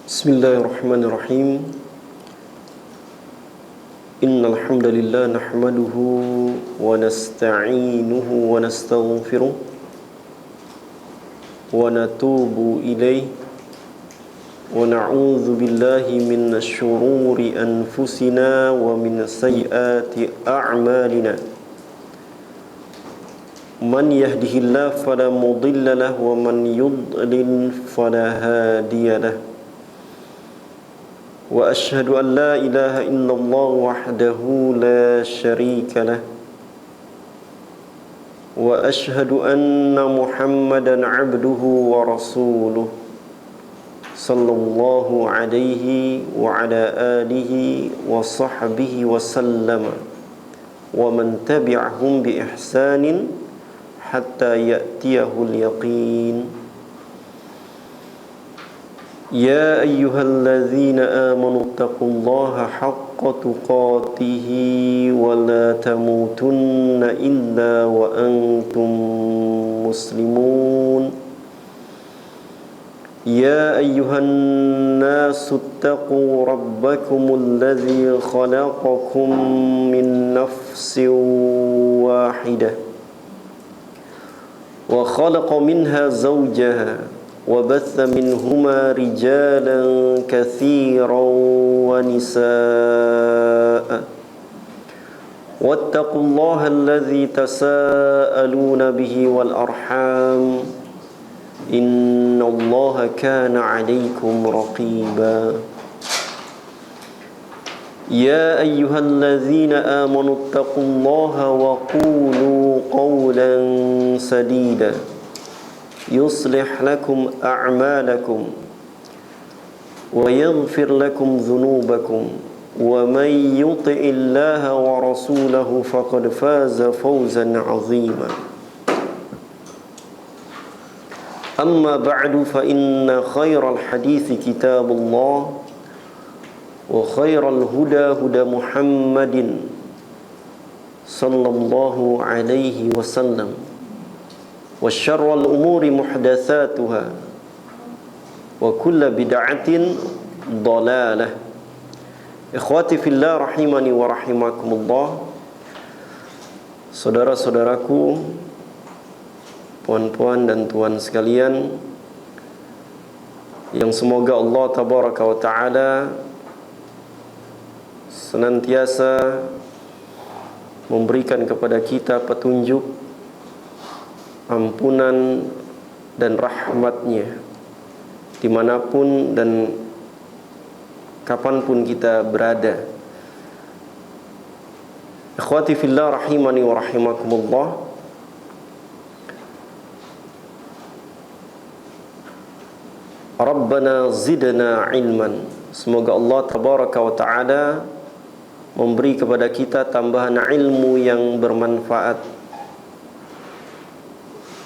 Bismillahirrahmanirrahim. Innal hamdalillah nahmaduhu wa nasta'inuhu wa nastaghfiruh wa natubu ilayhi wa na'udzu billahi min syururi anfusina wa min sayyiati a'malina. Man yahdihillahu fala mudilla lahu wa man yudlil fala hadiya lahu. Wa ashhadu an la ilaha illallah wahdahu la syarika lah. Wa ashhadu anna Muhammadan abduhu wa rasuluh sallallahu alaihi wa ala alihi wa sahbihi wa sallama wa man tabi'ahum bi ihsanin hatta ya'tiyahul yaqin. Ya ayyuhalladzina amanu taqullaha haqqa tuqatih wa la tamutunna illa wa antum muslimun. Ya ayyuhan nasu taqu rabbakumul ladzi khalaqakum min nafsin wahidah wa khalaqa minha zawjaha wa batha minhuma rijalan katsiran wa nisaa. Wattaqullaha alladzi tasaaluna bihi wal arham. Innallaha kana 'alaykum raqiba. Ya ayyuhalladzina amanu taqullaha wa qulu qawlan sadida yuslih lakum a'malakum wa yaghfir lakum dhunubakum wa man yuti'illaha wa rasulahu faqad faza fawzan 'azima. Amma ba'du fa inna khairal hadithi kitabullah wa khairal huda huda Muhammadin sallallahu alaihi wasallam wa syarrul umuri muhdatsatuha wa kullu bid'atin dhalalah. Ikhwati fillah rahimani wa rahimakumullah. Saudara-saudaraku, puan-puan dan tuan sekalian, yang semoga Allah tabaraka wa taala senantiasa memberikan kepada kita petunjuk, ampunan dan rahmatnya dimanapun dan kapanpun kita berada. Ikhwati fillah rahimani wa rahimakumullah. Rabbana zidna ilman. Semoga Allah tabaraka wa ta'ala memberi kepada kita tambahan ilmu yang bermanfaat,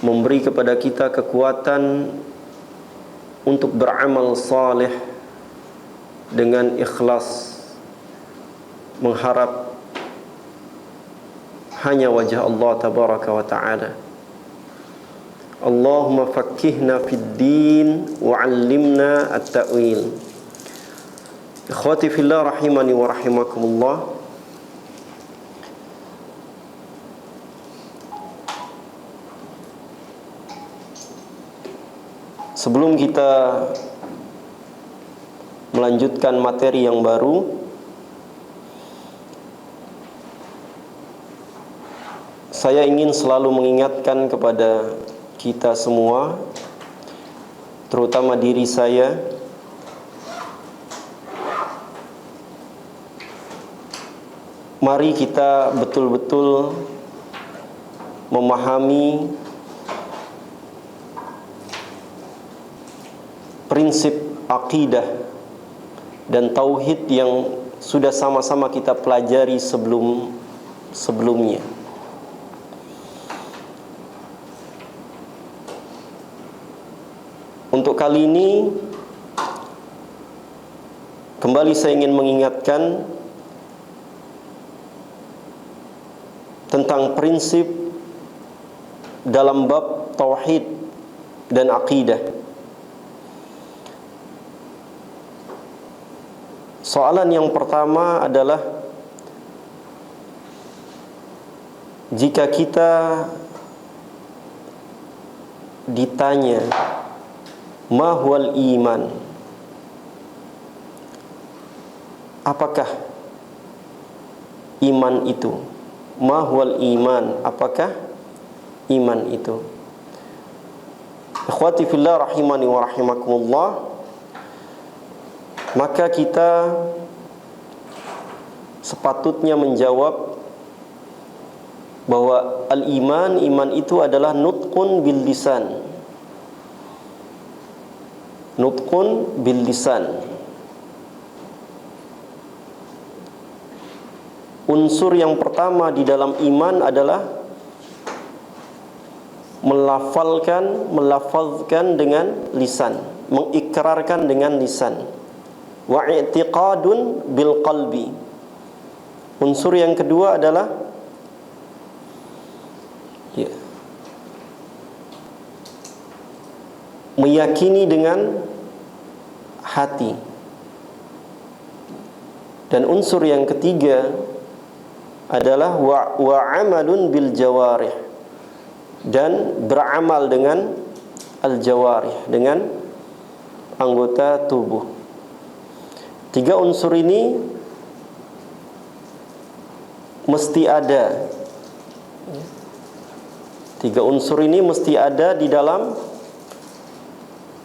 memberi kepada kita kekuatan untuk beramal saleh dengan ikhlas, mengharap hanya wajah Allah tabaraka wa ta'ala. Allahumma fakkihna fid din wa 'allimna at-ta'wil. Ikhwati fillah rahimani wa rahimakumullah. Sebelum kita melanjutkan materi yang baru, saya ingin selalu mengingatkan kepada kita semua, terutama diri saya, mari kita betul-betul memahami prinsip akidah dan tauhid yang sudah sama-sama kita pelajari sebelumnya. Untuk kali ini kembali saya ingin mengingatkan tentang prinsip dalam bab tauhid dan akidah. Soalan yang pertama adalah, jika kita ditanya ma huwal iman, apakah iman itu? Ma huwal iman, apakah iman itu? Ikhwati fillah rahimani wa rahimakumullah, maka kita sepatutnya menjawab bahwa al-iman, iman itu adalah nutqun bil lisan. Nutqun bil lisan. Unsur yang pertama di dalam iman adalah melafazkan dengan lisan, mengikrarkan dengan lisan. Wa i'tiqadun bil qalbi. Unsur yang kedua adalah meyakini dengan hati. Dan unsur yang ketiga adalah wa amalun bil jawarih, dan beramal dengan al jawarih, dengan anggota tubuh. Tiga unsur ini mesti ada. Tiga unsur ini mesti ada di dalam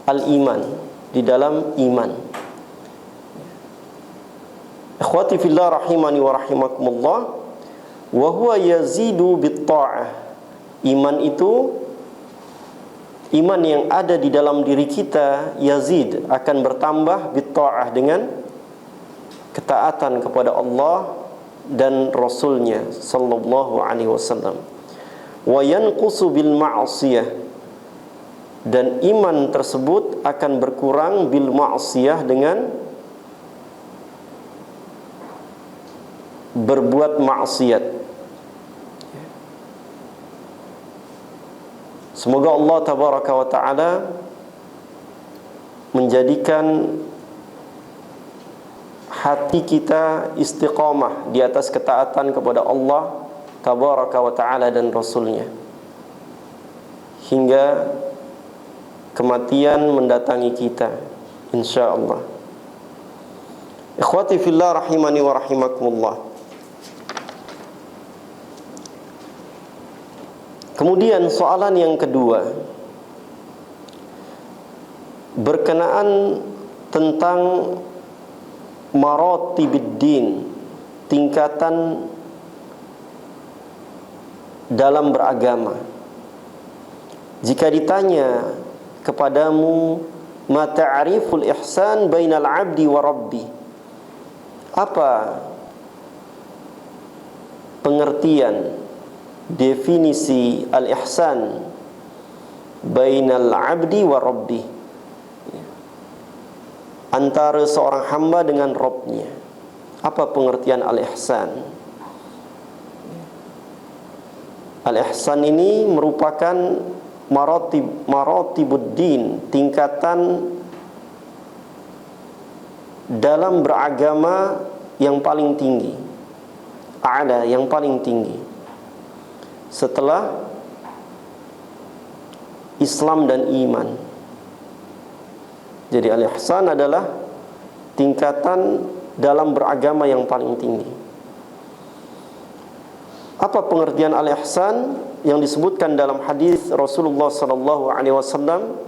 al-iman, di dalam iman. Ikhwati fillah rahimani wa rahimakumullah, wa huwa yazidu bit-ta'ah. Iman itu, iman yang ada di dalam diri kita, yazid, akan bertambah bit-ta'ah, dengan ketaatan kepada Allah dan Rasulnya sallallahu alaihi wasallam. Wa yanqusu bil ma'siyah, dan iman tersebut akan berkurang bil ma'siyah, dengan berbuat maksiat. Semoga Allah tabaraka wa ta'ala menjadikan hati kita istiqamah di atas ketaatan kepada Allah tabaraka wa ta'ala dan Rasulnya, hingga kematian mendatangi kita, insyaallah. Ikhwati fillah rahimani wa rahimakumullah. Kemudian soalan yang kedua berkenaan tentang maratibiddin, tingkatan dalam beragama. Jika ditanya kepadamu, ma ta'riful ihsan bainal abdi wa rabbi, apa pengertian, definisi al-ihsan bainal abdi wa rabbi, antara seorang hamba dengan Rabbnya? Apa pengertian al-ihsan? Al-ihsan ini merupakan maratibuddin, tingkatan dalam beragama yang paling tinggi, a'la, yang paling tinggi setelah Islam dan iman. Jadi al-ihsan adalah tingkatan dalam beragama yang paling tinggi. Apa pengertian al-ihsan yang disebutkan dalam hadis Rasulullah sallallahu alaihi wasallam,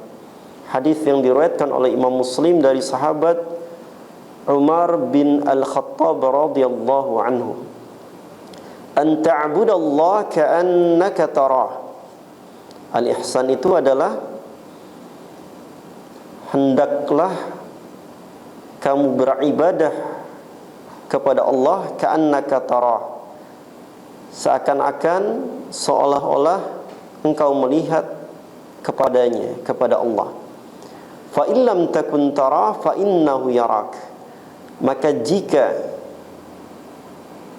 hadis yang diriwayatkan oleh Imam Muslim dari sahabat Umar bin Al-Khattab radhiyallahu anhu, an ta'budallaha ka'annaka tarah. Al-ihsan itu adalah hendaklah kamu beribadah kepada Allah ka'annaka tarah, seakan-akan seolah-olah engkau melihat kepadanya, kepada Allah. Fa illam takun tarah fa innahu yarak. Maka jika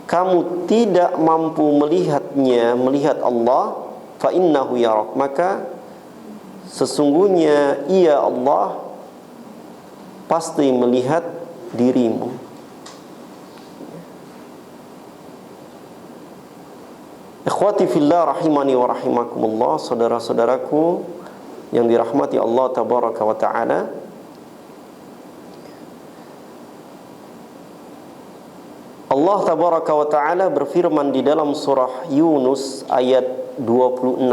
kamu tidak mampu melihatnya, melihat Allah, fa innahu yarak, maka sesungguhnya ia Allah pasti melihat dirimu. Ikhwati fillah rahimani wa rahimakumullah, saudara-saudaraku yang dirahmati Allah tabaraka wa ta'ala. Allah tabaraka wa ta'ala berfirman di dalam surah Yunus ayat 26.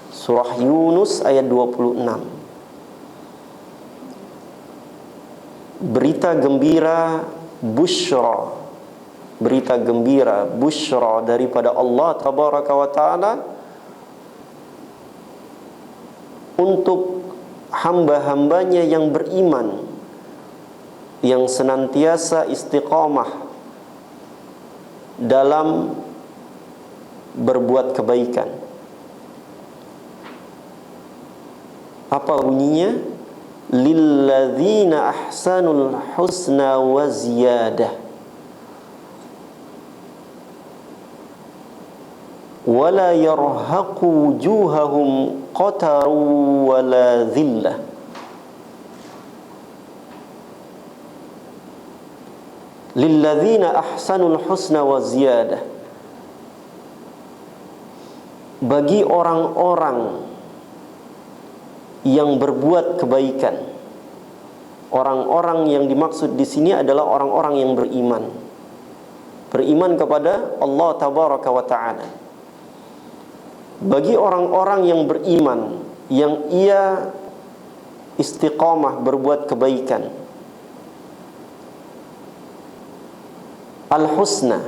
Surah Yunus ayat 26. Berita gembira busyra, berita gembira busyra daripada Allah tabaraka wa ta'ala untuk hamba-hambanya yang beriman, yang senantiasa istiqamah dalam berbuat kebaikan. Apa bunyinya? Lilladzina ahsanul husna wa ziyadah wala yarhaqu wujuhahum qataru wala dhillah. Lilladzina ahsanul husna wa ziyadah, bagi orang-orang yang berbuat kebaikan. Orang-orang yang dimaksud di sini adalah orang-orang yang beriman. Beriman kepada Allah tabaraka wa ta'ala. Bagi orang-orang yang beriman, yang ia istiqamah berbuat kebaikan, al-husna,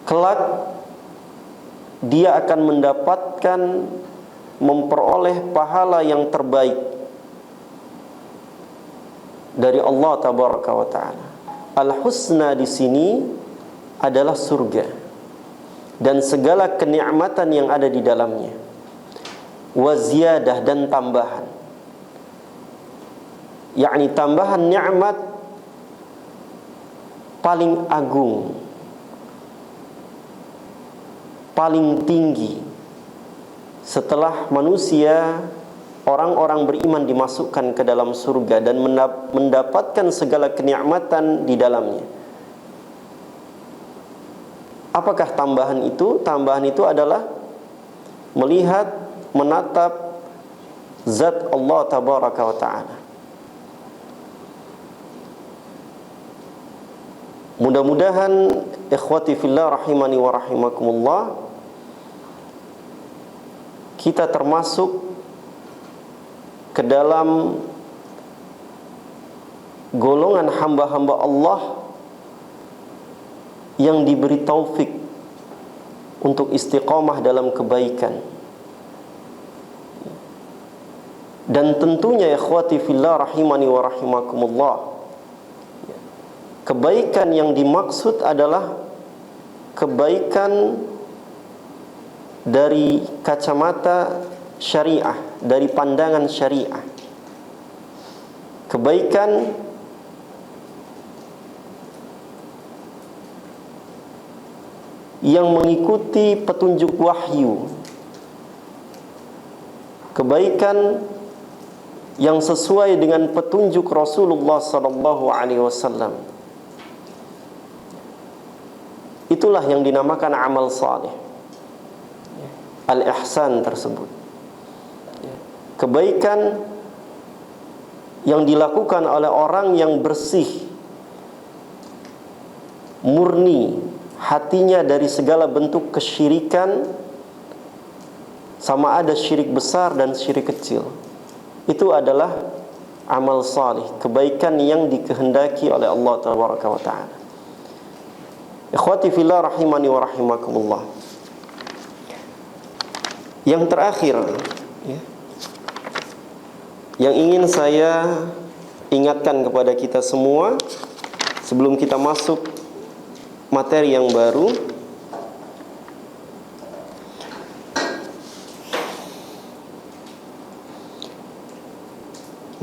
kelak dia akan mendapatkan, memperoleh pahala yang terbaik dari Allah tabaraka wa ta'ala. Al-husna di sini adalah surga dan segala kenikmatan yang ada di dalamnya. Wa ziyadah, dan tambahan, yakni tambahan nikmat paling agung, paling tinggi. Setelah manusia, orang-orang beriman dimasukkan ke dalam surga dan mendapatkan segala kenikmatan di dalamnya. Apakah tambahan itu? Tambahan itu adalah melihat, menatap zat Allah tabaraka wa ta'ala. Mudah-mudahan ikhwati fillah rahimani wa rahimakumullah, kita termasuk ke dalam golongan hamba-hamba Allah yang diberi taufik untuk istiqamah dalam kebaikan. Dan tentunya ikhwati fillah rahimani wa rahimakumullah, kebaikan yang dimaksud adalah kebaikan dari kacamata syariah, dari pandangan syariah. Kebaikan yang mengikuti petunjuk wahyu, kebaikan yang sesuai dengan petunjuk Rasulullah sallallahu alaihi wasallam. Itulah yang dinamakan amal saleh. Al-ihsan tersebut, kebaikan yang dilakukan oleh orang yang bersih, murni hatinya dari segala bentuk kesyirikan, sama ada syirik besar dan syirik kecil. Itu adalah amal salih, kebaikan yang dikehendaki oleh Allah tabaraka wa ta'ala. Ikhwati fillah rahimani wa rahimakumullah, yang terakhir yang ingin saya ingatkan kepada kita semua sebelum kita masuk materi yang baru,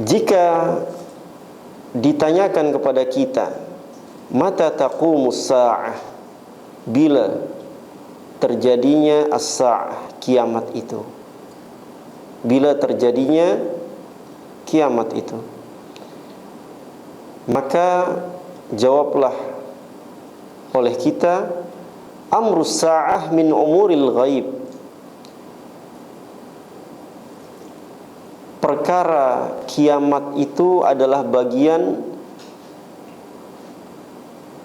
jika ditanyakan kepada kita, mata taqumus sa'ah, bila terjadinya as-sa'ah, kiamat itu, bila terjadinya kiamat itu, maka jawablah oleh kita, amrus sa'ah min umuril ghaib, perkara kiamat itu adalah bagian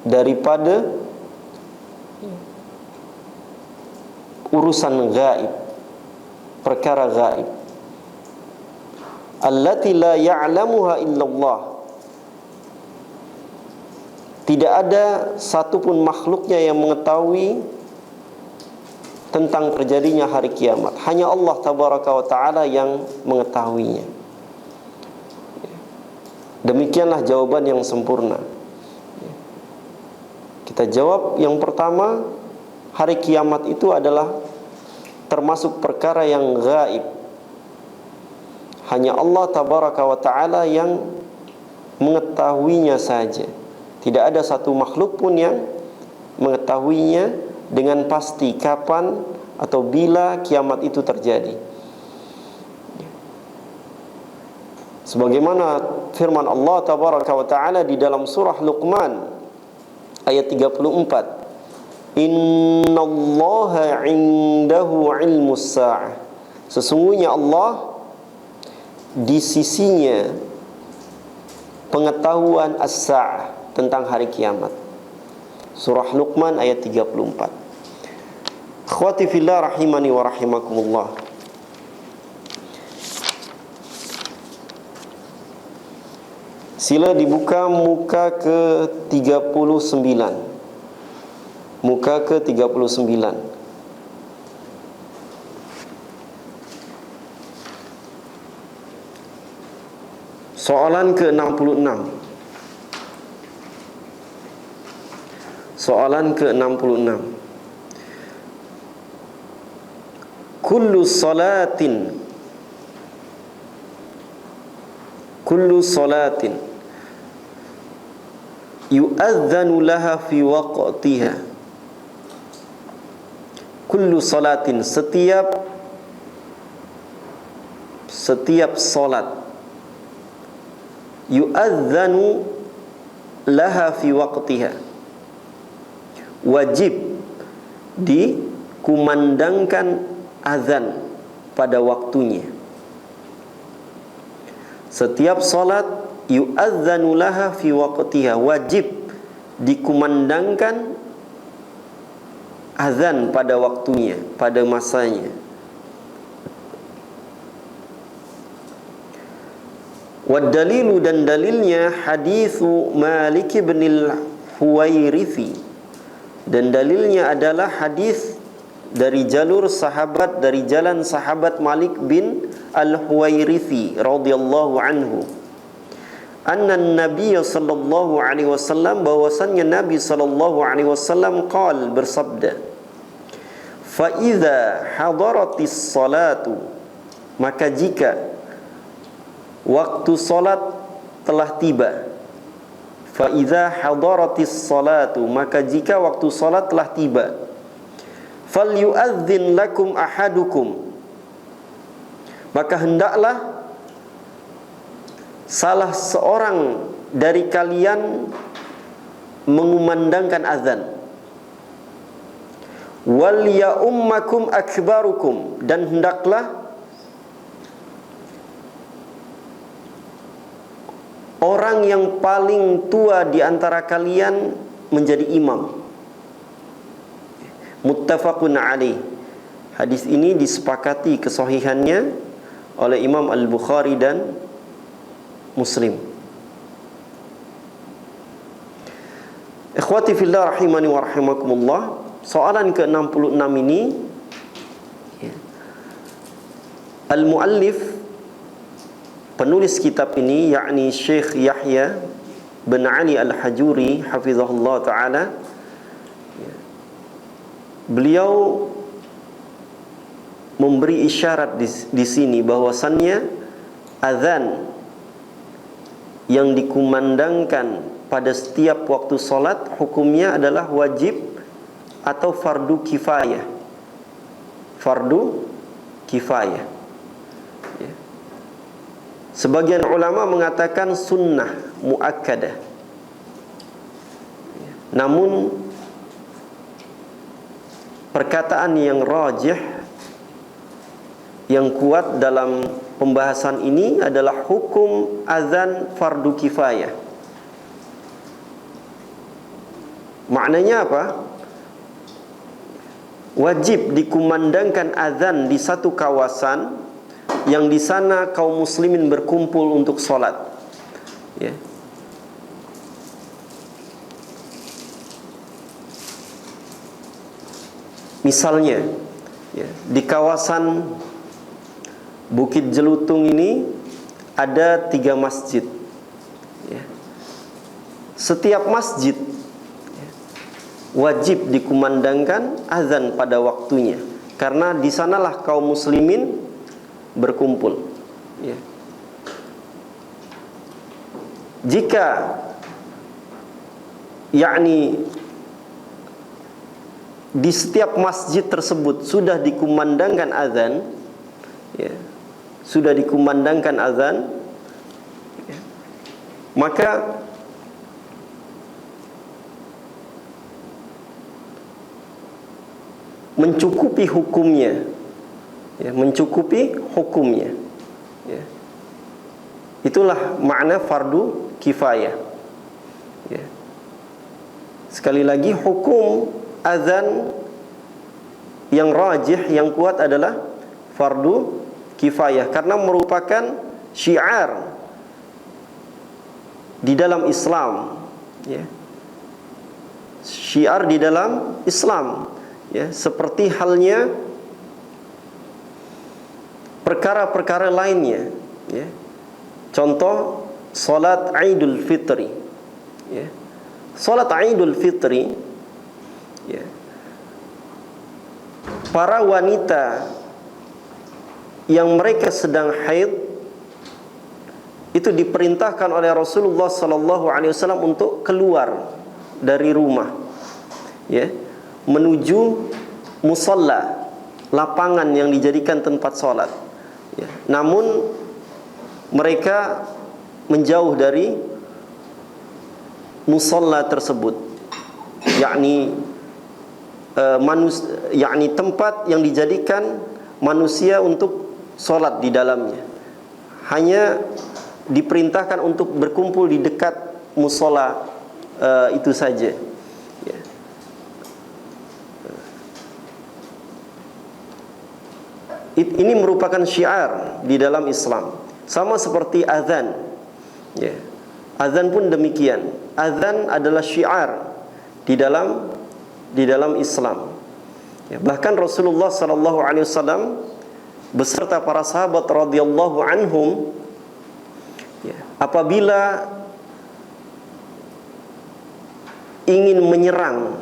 daripada urusan gaib, perkara gaib, allati la ya'lamuha illallah, tidak ada satupun makhluknya yang mengetahui tentang terjadinya hari kiamat. Hanya Allah tabaraka wa ta'ala yang mengetahuinya. Demikianlah jawaban yang sempurna. Kita jawab yang pertama, hari kiamat itu adalah termasuk perkara yang gaib. Hanya Allah tabaraka wa ta'ala yang mengetahuinya saja. Tidak ada satu makhluk pun yang mengetahuinya dengan pasti kapan atau bila kiamat itu terjadi. Sebagaimana firman Allah tabaraka wa ta'ala di dalam surah Luqman ayat 34, innallaha indahu ilmus sa'ah, sesungguhnya Allah di sisinya pengetahuan as-sa'ah, tentang hari kiamat. Surah Luqman ayat 34. Akhwati fillah rahimani wa rahimakumullah. Sila dibuka muka ke 39. Muka ke 39. Soalan ke-66. Soalan ke-66. Kullu salatin yu'adzanu laha fi waqtiha. Kullu salatin, setiap salat, yu'adzanu laha fi waqtiha, wajib dikumandangkan azan pada waktunya. Setiap salat yu'adzanu laha fi waqtiha, wajib dikumandangkan azan pada waktunya, pada masanya. Wad dalilu, dan dalilnya hadithu Malik bin al-Huwairithi, dan dalilnya adalah hadis dari jalur sahabat, dari jalan sahabat Malik bin al-Huwairithi radhiyallahu anhu, anna Nabi sallallahu alaihi wasallam, bahwasannya Nabi sallallahu alaihi wasallam qal, bersabda, fa idza hadaratis salatu, maka jika waktu salat telah tiba. Fa idza hadaratis salatu, maka jika waktu salat telah tiba. Falyu'adzin lakum ahadukum, maka hendaklah salah seorang dari kalian mengumandangkan azan. Wal ya'ummakum akbarukum, dan hendaklah orang yang paling tua di antara kalian menjadi imam. Muttafaqun alaih. Hadis ini disepakati kesahihannya oleh Imam Al-Bukhari dan Muslim. Ikhwati fillah rahimani wa rahimakumullah. Soalan ke-66 ini, Al-Muallif, penulis kitab ini, yakni Syekh Yahya bin Ali Al-Hajuri hafizahullah ta'ala, beliau memberi isyarat di sini bahwasannya azan yang dikumandangkan pada setiap waktu solat hukumnya adalah wajib atau fardu kifayah. Fardu kifayah. Sebagian ulama mengatakan sunnah muakkadah. Namun perkataan yang rajih, yang kuat dalam pembahasan ini adalah hukum azan fardu kifayah. Maknanya apa? Wajib dikumandangkan azan di satu kawasan yang di sana kaum muslimin berkumpul untuk sholat. Ya. Misalnya, ya, di kawasan Bukit Jelutung ini ada 3 masjid. Ya. Setiap masjid wajib dikumandangkan azan pada waktunya, karena di sanalah kaum muslimin berkumpul. Ya. Jika di setiap masjid tersebut sudah dikumandangkan azan, ya, sudah dikumandangkan azan, ya, maka mencukupi hukumnya, ya, mencukupi hukumnya, ya. Itulah makna fardu kifayah, ya. Sekali lagi, hukum azan yang rajih, yang kuat adalah fardu kifayah, karena merupakan syiar di dalam Islam, ya. Syiar di dalam Islam, ya, seperti halnya perkara-perkara lainnya, ya. Contoh salat Idul Fitri, ya. Salat Idul Fitri, ya, para wanita yang mereka sedang haid itu diperintahkan oleh Rasulullah SAW untuk keluar dari rumah, ya, menuju musalla, lapangan yang dijadikan tempat sholat, ya. Namun mereka menjauh dari musalla tersebut, yakni tempat yang dijadikan manusia untuk sholat di dalamnya. Hanya diperintahkan untuk berkumpul di dekat musalla itu saja, ya. Ini merupakan syiar di dalam Islam, sama seperti azan, ya. Azan pun demikian. Azan adalah syiar di dalam Islam, ya. Bahkan Rasulullah SAW beserta para sahabat radhiyallahu anhum, ya, apabila ingin menyerang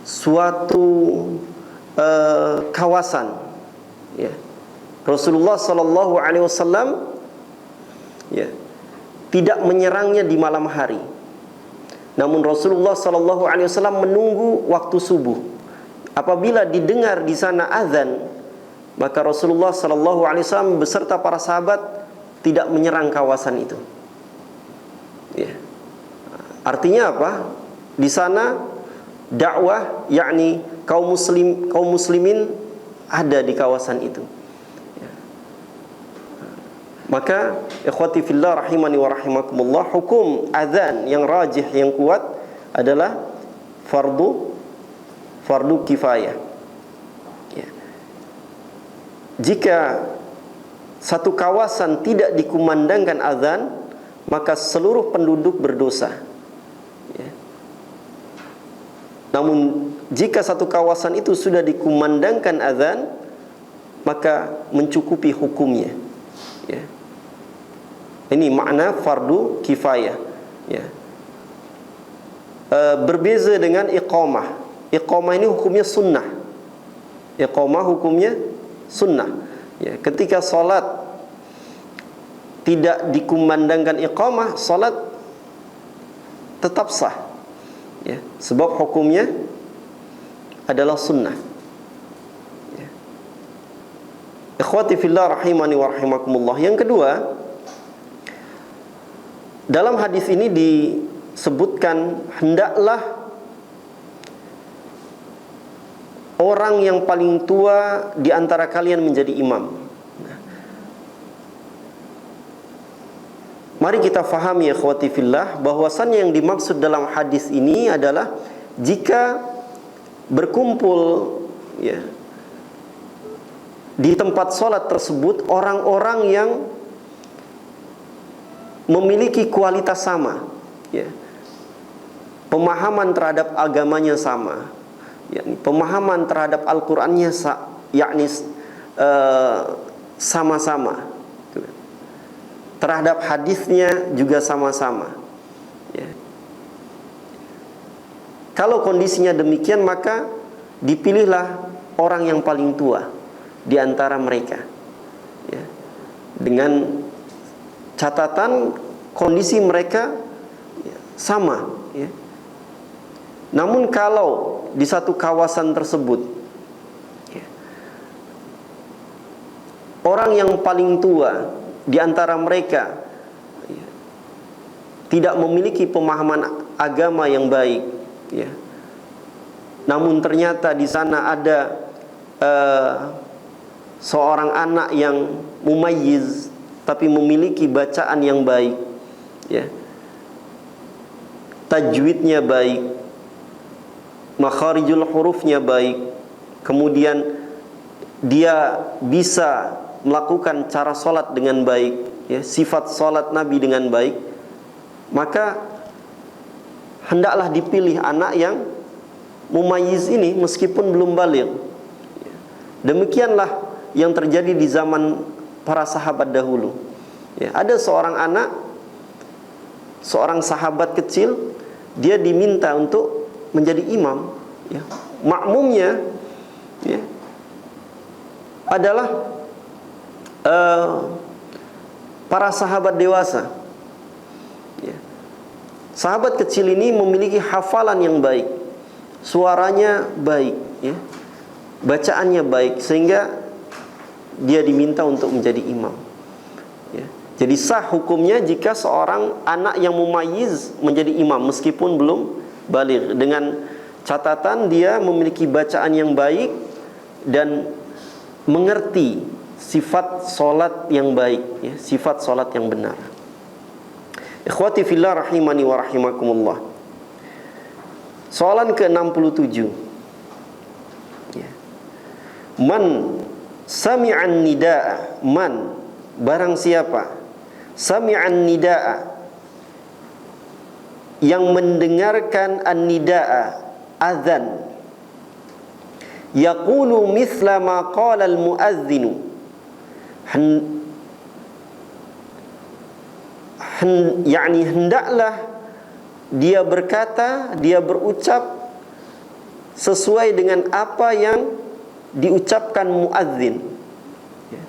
suatu kawasan, ya, Rasulullah SAW, ya, tidak menyerangnya di malam hari. Namun Rasulullah SAW menunggu waktu subuh. Apabila didengar di sana azan, maka Rasulullah SAW beserta para sahabat tidak menyerang kawasan itu, ya. Artinya apa? Di sana dakwah, yakni kaum muslimin ada di kawasan itu, ya. Maka ikhwati fillah rahimani wa rahimakumullah, hukum azan yang rajih, yang kuat adalah fardu kifayah, ya. Jika satu kawasan tidak dikumandangkan azan, maka seluruh penduduk berdosa, ya. Namun jika satu kawasan itu sudah dikumandangkan azan, maka mencukupi hukumnya, ya. Ini makna fardu kifayah, ya. Berbeza dengan iqamah. Iqamah ini hukumnya sunnah. Iqamah hukumnya sunnah, ya. Ketika salat tidak dikumandangkan iqamah, salat tetap sah, ya, sebab hukumnya adalah sunnah, ya. Ikhwati fillah rahimani wa rahimakumullah. Yang kedua, dalam hadis ini disebutkan hendaklah orang yang paling tua di antara kalian menjadi imam. Mari kita fahami ya ikhwati fillah, bahwasannya yang dimaksud dalam hadis ini adalah jika berkumpul ya di tempat sholat tersebut orang-orang yang memiliki kualitas sama, ya, pemahaman terhadap agamanya sama, yakni pemahaman terhadap Al-Qur'annya yakni sama-sama, terhadap hadisnya juga sama-sama, ya. Kalau kondisinya demikian, maka dipilihlah orang yang paling tua di antara mereka, ya, dengan catatan kondisi mereka ya, sama, ya. Namun kalau di satu kawasan tersebut ya, orang yang paling tua di antara mereka ya, tidak memiliki pemahaman agama yang baik, ya, namun ternyata di sana ada seorang anak yang mumayyiz, tapi memiliki bacaan yang baik, ya, tajwidnya baik, makharijul hurufnya baik, kemudian dia bisa melakukan cara sholat dengan baik, ya, sifat sholat Nabi dengan baik, maka hendaklah dipilih anak yang mumayyiz ini meskipun belum baligh. Demikianlah yang terjadi di zaman para sahabat dahulu, ya, ada seorang anak, seorang sahabat kecil, dia diminta untuk menjadi imam, ya. Makmumnya ya, adalah para sahabat dewasa, ya. Sahabat kecil ini memiliki hafalan yang baik, suaranya baik, ya, bacaannya baik, sehingga dia diminta untuk menjadi imam, ya. Jadi sah hukumnya jika seorang anak yang mumayyiz menjadi imam meskipun belum baligh, dengan catatan dia memiliki bacaan yang baik dan mengerti sifat solat yang baik, ya, sifat solat yang benar. Ikhwati fillah rahimani wa rahimakumullah. Soalan ke-67, ya. Man sami'an nida'a, man barang siapa, sami'an nida'a yang mendengarkan an-nida'a, azan, yaqulu mithla ma qala al-muadzinu, yakni hendaklah dia berkata, dia berucap sesuai dengan apa yang diucapkan muadzin, ya.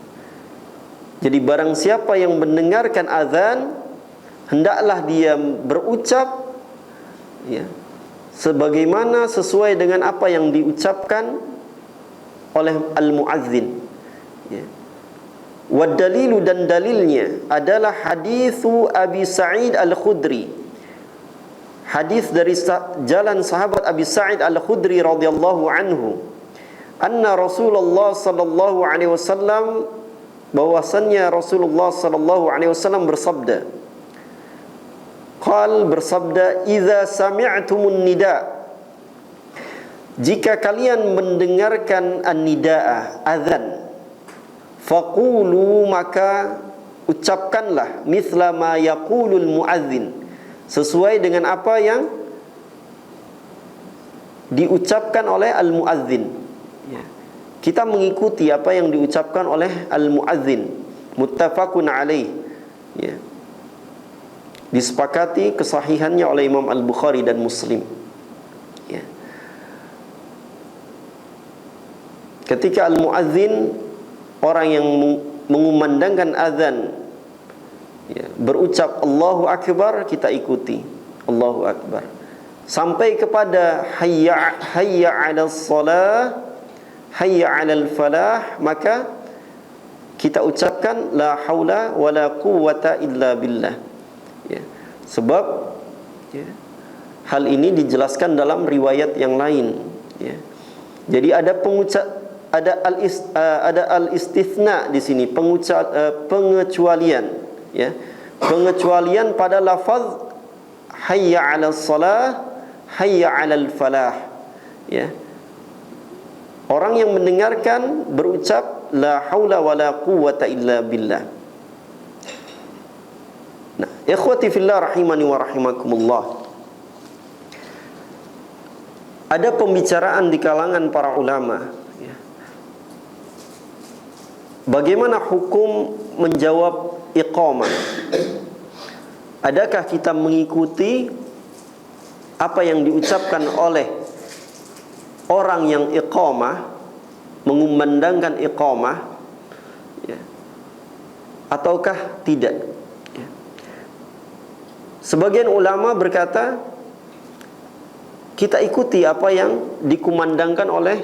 Jadi barang siapa yang mendengarkan azan, hendaklah dia berucap, ya, sebagaimana sesuai dengan apa yang diucapkan oleh al-muadzin, ya. Wad dalilu, dan dalilnya adalah hadithu Abi Sa'id Al-Khudri, hadis dari jalan sahabat Abi Sa'id Al-Khudri radhiyallahu anhu, anna Rasulullah sallallahu alaihi wasallam, bahwasannya Rasulullah sallallahu alaihi wasallam bersabda, qal, bersabda, idza sami'tumun nida', jika kalian mendengarkan an-nida'a, azan, faqulu, maka ucapkanlah, mithla ma yaqulul muadzin, sesuai dengan apa yang diucapkan oleh al-muadzin, ya. Kita mengikuti apa yang diucapkan oleh al-muadzin, muttafaqun alaih, ya. Disepakati kesahihannya oleh Imam Al-Bukhari dan Muslim, ya. Ketika al-muadzin, orang yang mengumandangkan azan, ya, berucap Allahu Akbar, kita ikuti Allahu Akbar sampai kepada hayya 'alas shalah, hayya 'alal falah, maka kita ucapkan la haula wala quwwata illa billah, ya. Sebab, ya, hal ini dijelaskan dalam riwayat yang lain, ya. Jadi ada al-istithna di sini, pengecualian, ya. Pengecualian pada lafaz hayya 'alas salah, hayya 'alal falah, ya. Orang yang mendengarkan berucap la haula wala quwwata illa billah. Nah, ikhwati fillah rahimani wa rahimakumullah. Ada pembicaraan di kalangan para ulama, ya. Bagaimana hukum menjawab iqamah? Adakah kita mengikuti apa yang diucapkan oleh orang yang iqamah, mengumandangkan iqamah, ya, ataukah tidak, ya. Sebagian ulama berkata kita ikuti apa yang dikumandangkan oleh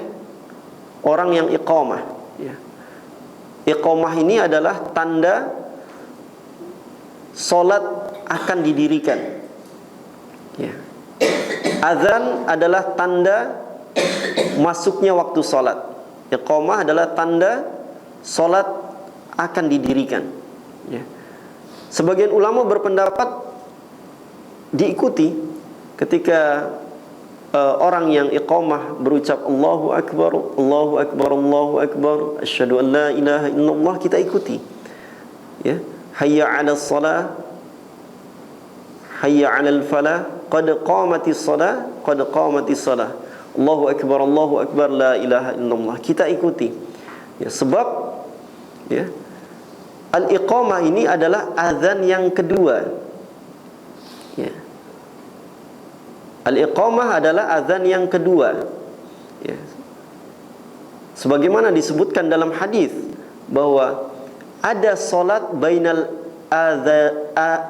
orang yang iqamah, ya. Iqamah ini adalah tanda solat akan didirikan, ya. Azan adalah tanda masuknya waktu solat. Iqamah adalah tanda solat akan didirikan, ya. Sebagian ulama berpendapat diikuti ketika orang yang iqamah berucap Allahu Akbar, Allahu Akbar, Allahu Akbar, asyhadu an la ilaha illallah, kita ikuti, ya. Hayya 'alas salah, hayya 'alal falah, qad qamatis salah, qad qamatis salah, Allahu Akbar, Allahu Akbar, la ilaha illallah, kita ikuti, ya. Sebab, ya, al-iqamah ini adalah azan yang kedua, ya. Al-iqamah adalah azan yang kedua, ya. Sebagaimana disebutkan dalam hadis bahwa ada solat bainal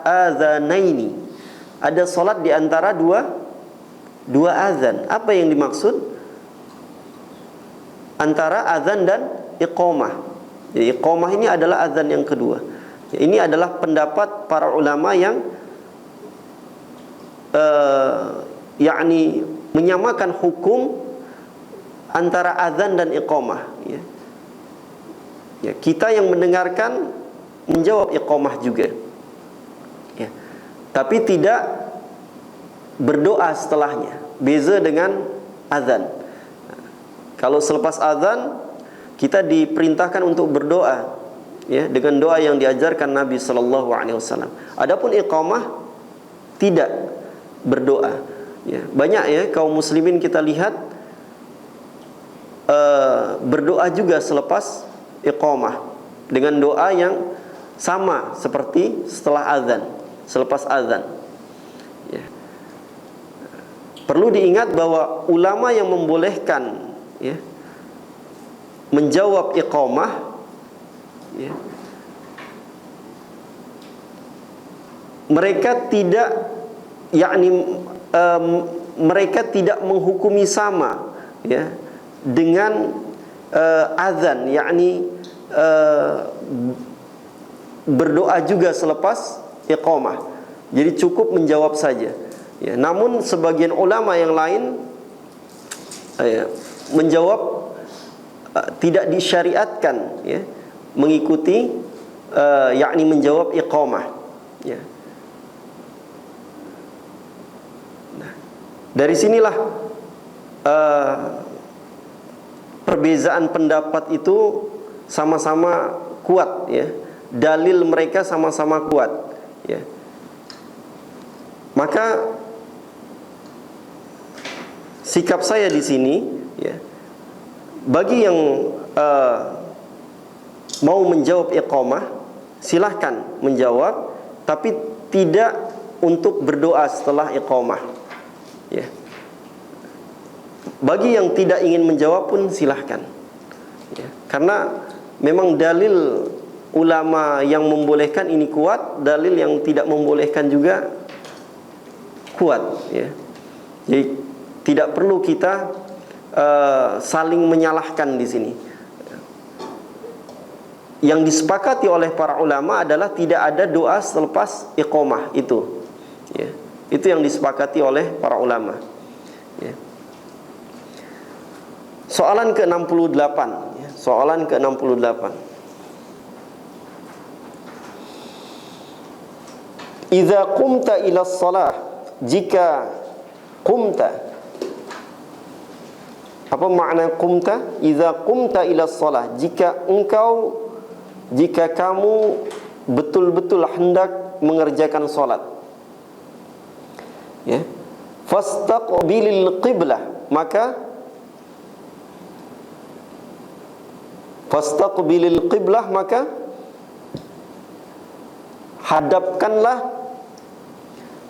azanaini, ada solat di antara dua azan. Apa yang dimaksud antara azan dan iqamah? Jadi iqamah ini adalah azan yang kedua, ya. Ini adalah pendapat para ulama yang yakni menyamakan hukum antara azan dan iqamah, ya. Ya, kita yang mendengarkan menjawab iqamah juga, ya. Tapi tidak berdoa setelahnya. Beza dengan azan. Kalau selepas azan kita diperintahkan untuk berdoa, ya, dengan doa yang diajarkan Nabi sallallahu alaihi wasallam. Adapun iqamah tidak berdoa, ya. Banyak, ya, kaum muslimin kita lihat berdoa juga selepas iqamah dengan doa yang sama seperti setelah azan, selepas azan, ya. Perlu diingat bahwa ulama yang membolehkan, ya, menjawab iqamah, ya, mereka tidak, yakni mereka tidak menghukumi sama, ya, dengan azan, yakni berdoa juga selepas iqamah. Jadi cukup menjawab saja, ya. Namun sebagian ulama yang lain menjawab tidak disyariatkan, ya, mengikuti yakni menjawab iqamah, ya. Nah, dari sinilah perbezaan pendapat itu sama-sama kuat, ya. Dalil mereka sama-sama kuat, ya. Maka sikap saya di sini, ya, bagi yang mau menjawab iqamah, silahkan menjawab, tapi tidak untuk berdoa setelah iqamah, ya. Bagi yang tidak ingin menjawab pun silahkan, ya. Karena memang dalil ulama yang membolehkan ini kuat, dalil yang tidak membolehkan juga kuat, ya. Jadi tidak perlu kita saling menyalahkan di sini. Yang disepakati oleh para ulama adalah tidak ada doa selepas iqamah itu, ya. Itu yang disepakati oleh para ulama, ya. Soalan ke-68 ya. Soalan ke-68. Idza qumta ila shalah, jika qumta, apa makna qumta? Idza qumta ila shalah, jika kamu betul-betul hendak mengerjakan salat, ya, fastaqbilil qiblah, maka hadapkanlah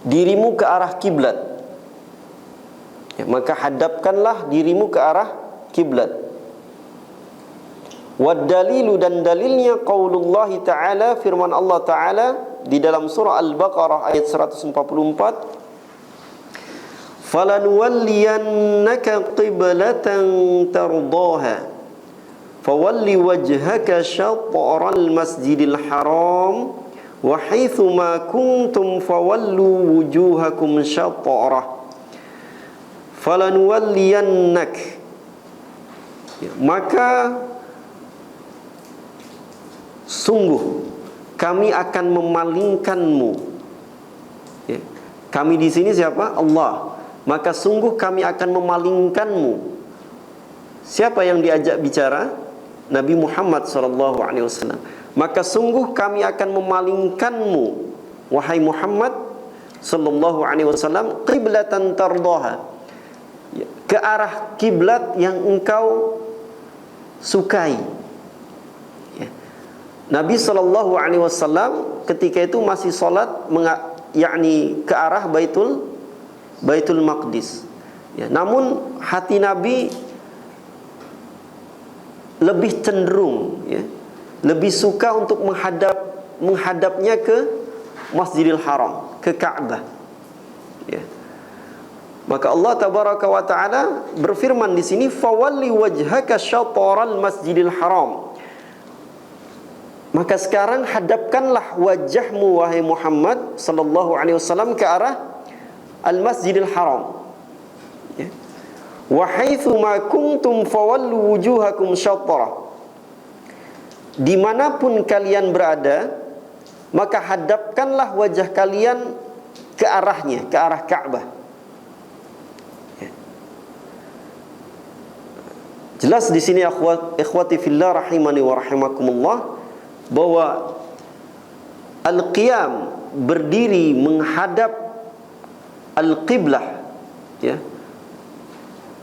dirimu ke arah kiblat. Ya, maka hadapkanlah dirimu ke arah kiblat. Wad dalilu, dan dalilnya qaulullah ta'ala, firman Allah Ta'ala di dalam surah Al-Baqarah ayat 144, falanuwalliyannaka qiblatan tardaha fawalli wajhaka syatral masjidil haram wa haitsu ma kuntum fawallu wujuhakum syatrah. Falanuwalliyannak, ya, maka sungguh kami akan memalingkanmu. Ya, kami di sini siapa? Allah. Maka sungguh kami akan memalingkanmu. Siapa yang diajak bicara? Nabi Muhammad SAW. Maka sungguh kami akan memalingkanmu, wahai Muhammad sallallahu alaihi wasallam, qiblatan tardaha, ke arah kiblat yang engkau sukai. Ya. Nabi sallallahu alaihi wasallam ketika itu masih salat yakni ke arah Baitul Maqdis. Ya, namun hati Nabi lebih cenderung, ya, lebih suka untuk menghadapnya ke Masjidil Haram, ke Ka'bah. Ya. Maka Allah tabaraka wa taala berfirman di sini, fawalli wajhaka syatral Masjidil Haram. Maka sekarang hadapkanlah wajahmu wahai Muhammad sallallahu alaihi wasallam ke arah Al-Masjidil Haram. Ya. Wa haitsu ma kuntum fawallu wujuhakum syatrah. Dimanapun kalian berada, maka hadapkanlah wajah kalian ke arahnya, ke arah Ka'bah. Ya. Jelas di sini ikhwati fillah rahimani wa rahimakumullah, bahwa al-qiyam, berdiri menghadap al-qiblah, ya.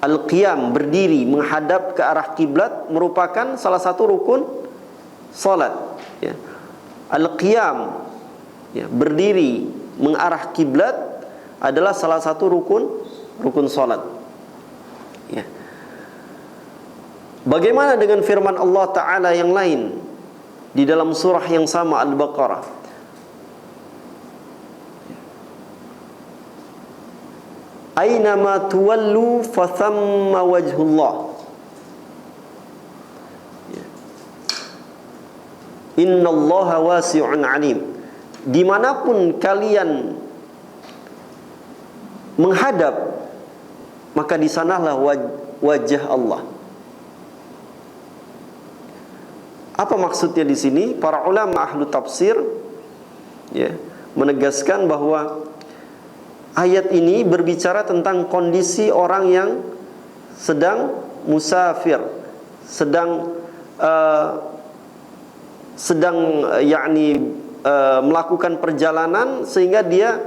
Al-qiyam, berdiri menghadap ke arah kiblat, merupakan salah satu rukun salat. Ya. Al-qiyam, ya, berdiri mengarah kiblat adalah salah satu rukun salat. Ya. Bagaimana dengan firman Allah Ta'ala yang lain di dalam surah yang sama, Al-Baqarah? Aynama tuwallu fathamma wajhullah. Innallaha wasi'un alim. Dimanapun kalian menghadap, maka di sanalah wajah Allah. Apa maksudnya di sini? Para ulama ahlu tafsir, ya, menegaskan bahwa ayat ini berbicara tentang kondisi orang yang sedang musafir, sedang melakukan perjalanan, sehingga dia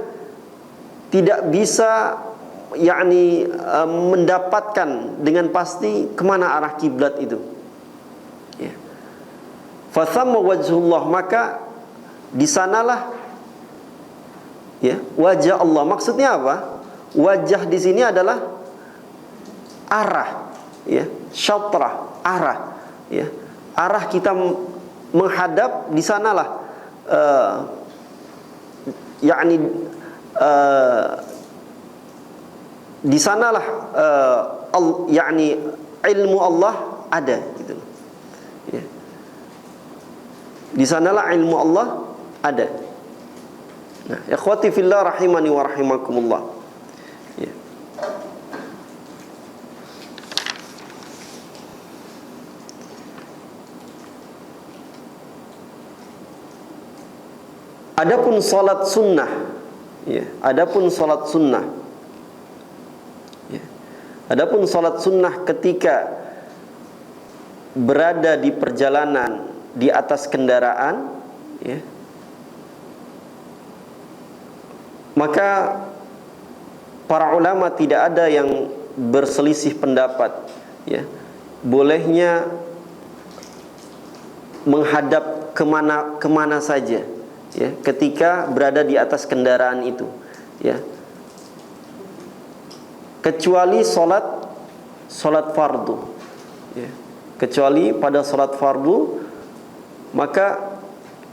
tidak bisa mendapatkan dengan pasti kemana arah kiblat itu. Ya. Fathamma wajhullah, maka di sanalah, ya, wajah Allah. Maksudnya apa? Wajah di sini adalah arah, ya, syatrah, arah, ya. Arah kita menghadap, di sanalah di sanalah ilmu Allah ada, gitu. Ya. Di sanalah ilmu Allah ada. Nah, ikhwati fillah rahimani wa rahimakumullah. Ya. Adapun salat sunnah, ya, adapun salat sunnah, ya, adapun salat sunnah ketika berada di perjalanan di atas kendaraan, ya, maka para ulama tidak ada yang berselisih pendapat, ya, bolehnya menghadap kemana saja, ya, ketika berada di atas kendaraan itu, ya, kecuali solat fardu, ya, kecuali pada solat fardu, maka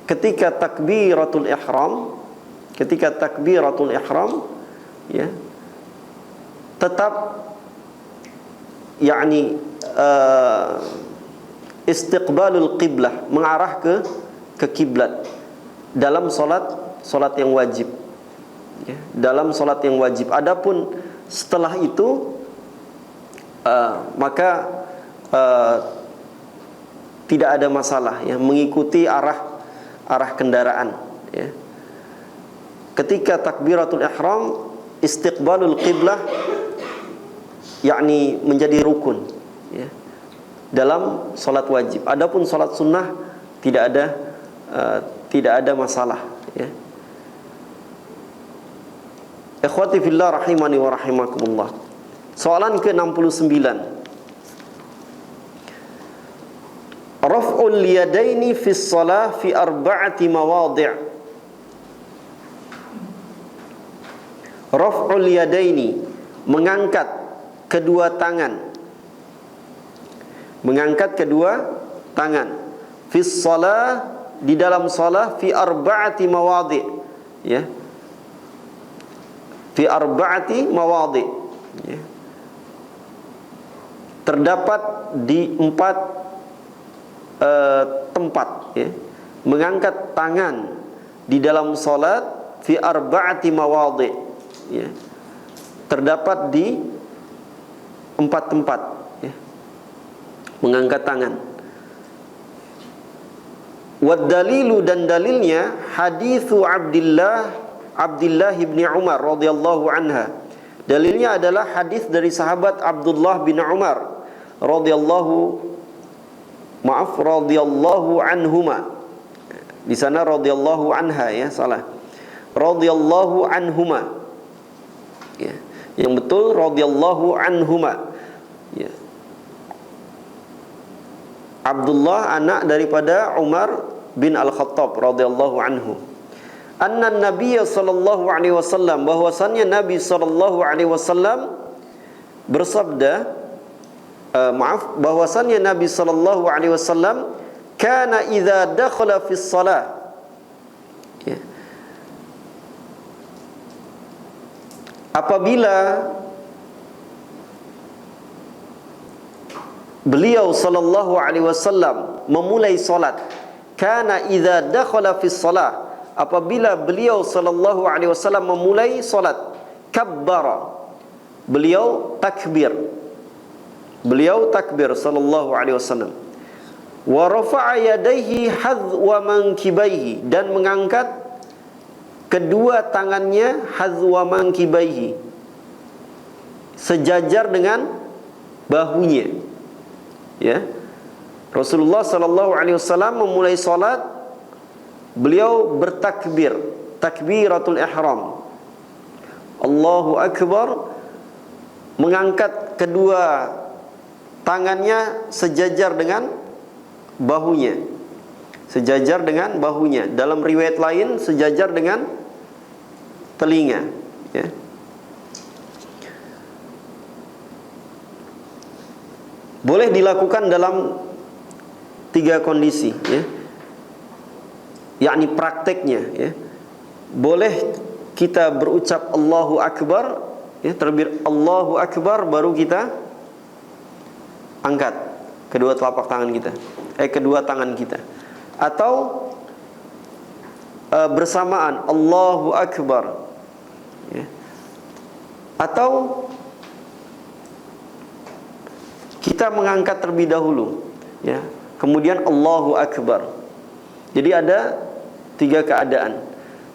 ketika takbiratul ihram, ya, tetap yakni istiqbalul qiblah, mengarah ke kiblat dalam solat yang wajib, ya, dalam solat yang wajib. Adapun setelah itu maka tidak ada masalah, ya, mengikuti arah kendaraan, ya. Ketika takbiratul ihram, istiqbalul qiblah yakni menjadi rukun, ya, dalam solat wajib. Adapun solat sunnah tidak ada masalah, ya. Ikhwati fillah rahimani wa rahimakumullah. Soalan ke-69. Raf'ul yadaini fi shalah fi arba'ati mawadhi'. Raf'ul yadaini, mengangkat kedua tangan. Mengangkat kedua tangan. Fi shalah, di dalam shalah, fi arba'ati mawadhi', ya. Fi arba'ati mawadhi', ya. Terdapat di 4 tempat, ya. Mengangkat tangan di dalam salat fi arba'ati mawadhi', ya. Terdapat di 4 tempat, ya, mengangkat tangan. Wad dalilu, dan dalilnya hadithu Abdullah bin Umar radhiyallahu anha. Dalilnya adalah hadis dari sahabat Abdullah bin Umar radhiyallahu anhuma. Di sana radhiyallahu anha, ya, salah. Radhiyallahu anhuma, ya. Yang betul radhiyallahu anhuma, ya. Abdullah anak daripada Umar bin Al-Khattab radhiyallahu anhu. Anna Nabiy sallallahu alaihi wasallam, bahwasannya Nabi sallallahu alaihi wasallam bersabda, bahwasannya Nabi sallallahu alaihi wasallam kana idza dakhala fi shalah, ya, apabila beliau sallallahu alaihi wasallam memulai salat, kana idza dakhala fi shalah, apabila beliau sallallahu alaihi wasallam memulai salat, kabbara, beliau takbir sallallahu alaihi wasallam, wa rafa'a yadayhi hadwa mankibaihi, dan mengangkat kedua tangannya hadwa mankibaihi, sejajar dengan bahunya, ya. Rasulullah sallallahu alaihi wasallam memulai salat, beliau bertakbir, takbiratul ihram, Allahu akbar, mengangkat kedua tangannya sejajar dengan bahunya, dalam riwayat lain sejajar dengan telinga, ya. Boleh dilakukan dalam 3 kondisi, ya, yakni prakteknya, ya. Boleh kita berucap Allahu akbar, ya, terlebih Allahu akbar, baru kita angkat kedua telapak tangan kita, kedua tangan kita, atau bersamaan Allahu akbar, ya. Atau kita mengangkat terlebih dahulu, ya, kemudian Allahu akbar. Jadi ada 3 keadaan.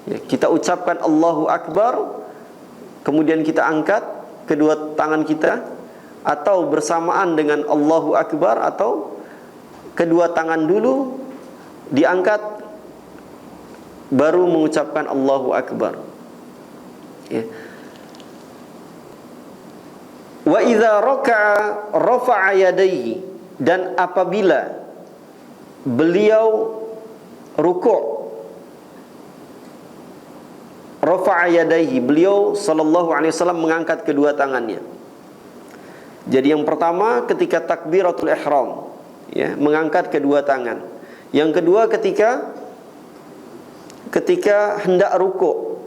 Ya, kita ucapkan Allahu Akbar, kemudian kita angkat kedua tangan kita, atau bersamaan dengan Allahu Akbar, atau kedua tangan dulu diangkat baru mengucapkan Allahu Akbar. Ya. Wa idza raka'a rafa'a yadayhi, dan apabila beliau rukuk, rafa'a yadayhi, beliau sallallahu alaihi wasallam mengangkat kedua tangannya. Jadi yang pertama ketika takbiratul ihram, ya, mengangkat kedua tangan. Yang kedua ketika hendak rukuk,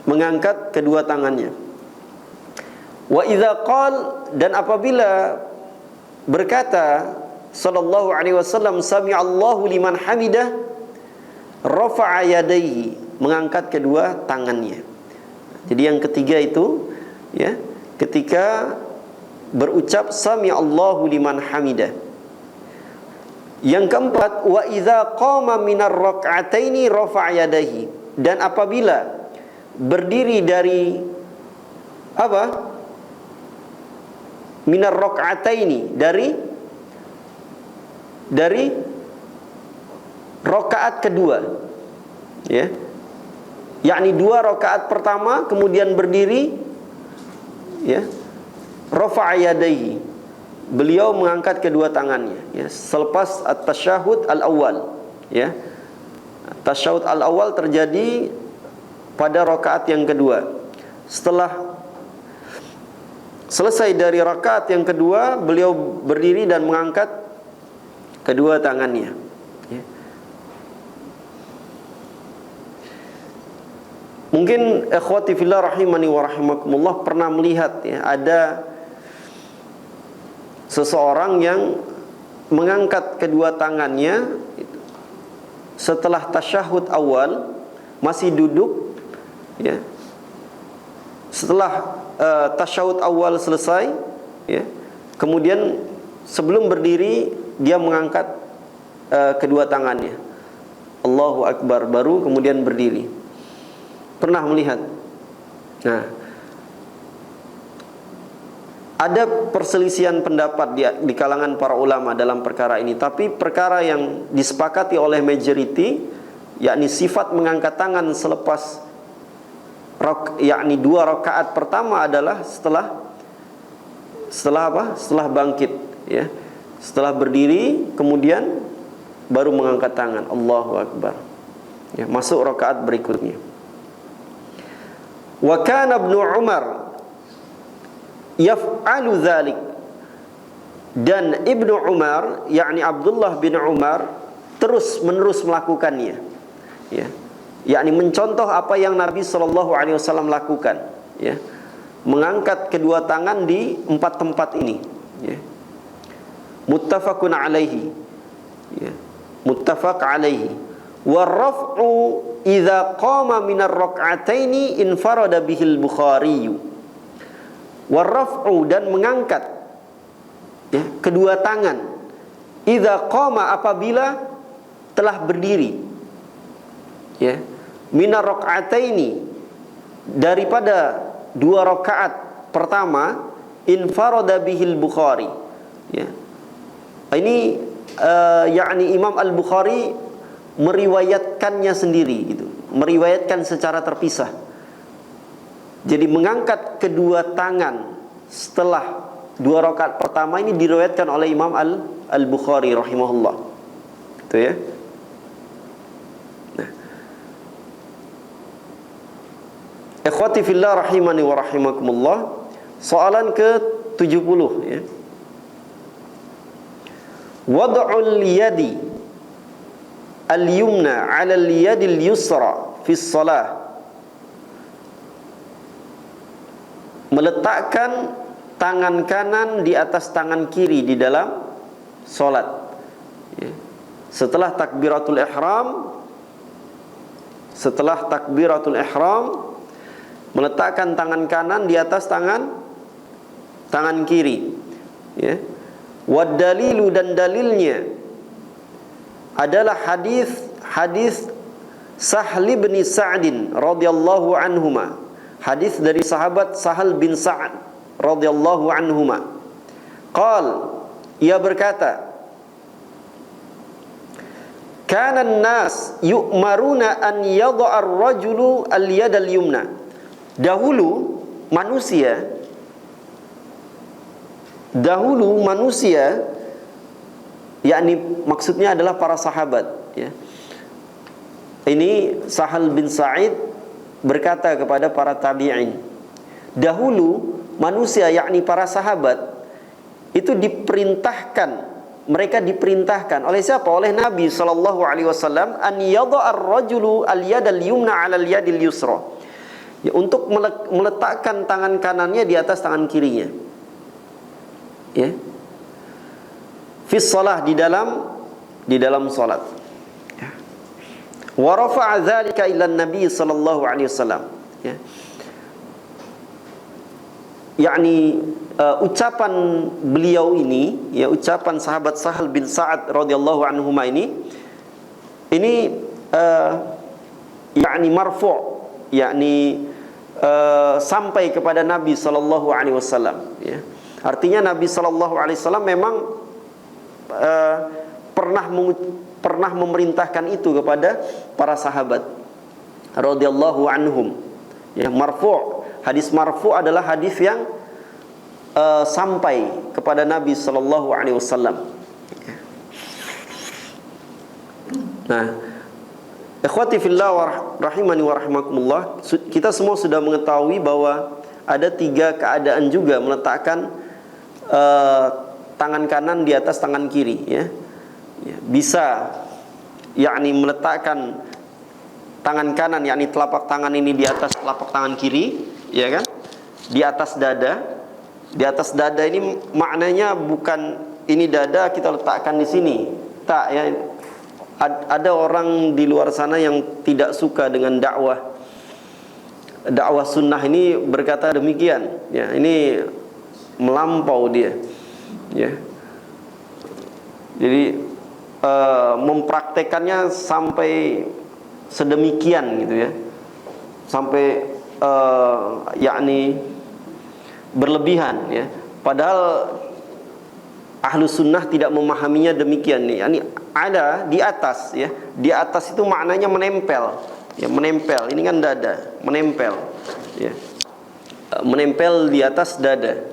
mengangkat kedua tangannya. Wa idza qala, dan apabila berkata sallallahu alaihi wasallam sami'allahu liman hamidah, rafa'a yadayhi, mengangkat kedua tangannya. Jadi yang ketiga itu, ya, ketika berucap sami'allahu liman hamidah. Yang keempat, wa idza qama minar rak'ataini rafa'a yadayhi, dan apabila berdiri dari apa? Minar rak'ataini, dari rakaat kedua, ya, yakni 2 rakaat pertama kemudian berdiri, ya, rafa'a yadayhi, beliau mengangkat kedua tangannya, ya, selepas at-tasyahud al-awwal, ya. Tasyahud al-awwal terjadi pada rakaat yang kedua. Setelah selesai dari rakaat yang kedua, beliau berdiri dan mengangkat kedua tangannya, ya. Mungkin ikhwati fillah rahimani wa rahimakumullah pernah melihat, ya, ada seseorang yang mengangkat kedua tangannya setelah tasyahud awal, masih duduk, ya. Setelah tasyahud awal selesai, ya, kemudian sebelum berdiri dia mengangkat kedua tangannya, Allahu Akbar, baru kemudian berdiri. Pernah melihat. Nah, ada perselisihan pendapat di kalangan para ulama dalam perkara ini, tapi perkara yang disepakati oleh majority, yakni sifat mengangkat tangan selepas yakni 2 rakaat pertama adalah setelah apa? Setelah bangkit, ya. Setelah berdiri kemudian baru mengangkat tangan, Allahu Akbar, ya, masuk rakaat berikutnya. Wa kana Ibnu Umar yaf'alu dzalik, dan Ibnu Umar, yakni Abdullah bin Umar, terus menerus melakukannya, ya, yakni mencontoh apa yang Nabi SAW lakukan, ya, mengangkat kedua tangan di 4 tempat ini, ya. Muttafaqun alaihi, ya, muttafaq alaihi. Warraf'u idza qama minar rak'ataini infarada bihil Bukhari. Warraf'u, dan mengangkat, ya, kedua tangan, idza qama, apabila telah berdiri, ya, minar rak'ataini, daripada 2 rakaat pertama, infarada bihil Bukhari, ya. Ini yakni Imam Al-Bukhari meriwayatkannya sendiri, gitu, meriwayatkan secara terpisah. Jadi mengangkat kedua tangan setelah 2 rakaat pertama ini diriwayatkan oleh Imam Al-Bukhari rahimahullah, itu, ya. Nah, ikhwati fillah rahimani wa rahimakumullah, soalan ke-70, ya. Wad'ul yadi al-yumna 'ala al-yadil yusra fi shalah, meletakkan tangan kanan di atas tangan kiri di dalam solat, ya. Setelah takbiratul ihram, meletakkan tangan kanan di atas tangan kiri, ya. Wad dalilu, dan dalilnya adalah hadis Sahal bin Sa'din radhiyallahu anhuma. Hadis dari sahabat Sahal bin Sa'd radhiyallahu anhuma. Qal, ia berkata, kana an-nas yu'maruna an yadha'a ar-rajulu al-yad al-yumna. Dahulu manusia, yakni maksudnya adalah para sahabat, ya. Ini Sahal bin Sa'id berkata kepada para tabi'in, dahulu manusia, yakni para sahabat, itu mereka diperintahkan oleh siapa? Oleh Nabi sallallahu alaihi wasallam, an yadha'a ar-rajulu al-yad al-yumna 'ala al-yad al-yusra. Ya, untuk meletakkan tangan kanannya di atas tangan kirinya. Ya. Fi shalah, di dalam salat. Ya. Wa rafa'a dzalika ila an-nabi sallallahu alaihi wasallam. Ya. Yakni ucapan beliau ini, ya, ucapan sahabat Sahal bin Sa'ad radhiyallahu anhuma ini yakni marfu', yakni sampai kepada Nabi sallallahu alaihi wasallam, ya. Artinya Nabi sallallahu alaihi wasallam memang pernah memerintahkan itu kepada para sahabat radhiyallahu anhum. Ya, marfu'. Hadis marfu' adalah hadis yang sampai kepada Nabi sallallahu alaihi wasallam. Nah, ikhwati fillah wa rahimani wa rahimakumullah, kita semua sudah mengetahui bahwa ada 3 keadaan juga meletakkan tangan kanan di atas tangan kiri, ya. Bisa yakni meletakkan tangan kanan, yakni telapak tangan ini di atas telapak tangan kiri, ya kan? Di atas dada. Di atas dada ini maknanya bukan ini dada kita letakkan di sini. Tak, ya. Ada orang di luar sana yang tidak suka dengan dakwah sunnah ini, berkata demikian, ya, ini melampau dia, ya. Jadi mempraktekannya sampai sedemikian gitu, ya, sampai yakni berlebihan, ya. Padahal ahlu sunnah tidak memahaminya demikian nih. Yani ada di atas, ya. Di atas itu maknanya menempel, ya, menempel. Ini kan dada, menempel, ya. Menempel di atas dada,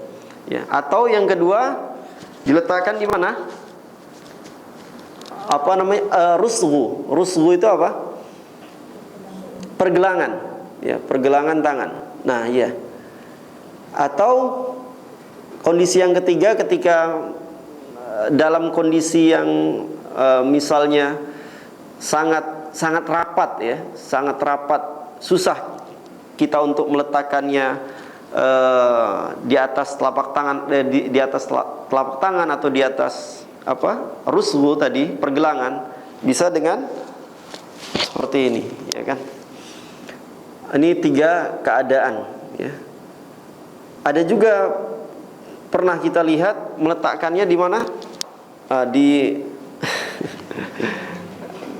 ya. Atau yang kedua diletakkan di mana? Apa namanya? Rusghu. Rusghu itu apa? Pergelangan, ya, pergelangan tangan. Nah, ya. Atau kondisi yang ketiga, ketika dalam kondisi yang misalnya sangat rapat, ya, sangat rapat, susah kita untuk meletakkannya di atas telapak tangan, di atas telapak tangan atau di atas apa? Rusghu tadi, pergelangan, bisa dengan seperti ini, ya kan? Ini 3 keadaan, ya. Ada juga pernah kita lihat meletakkannya di mana?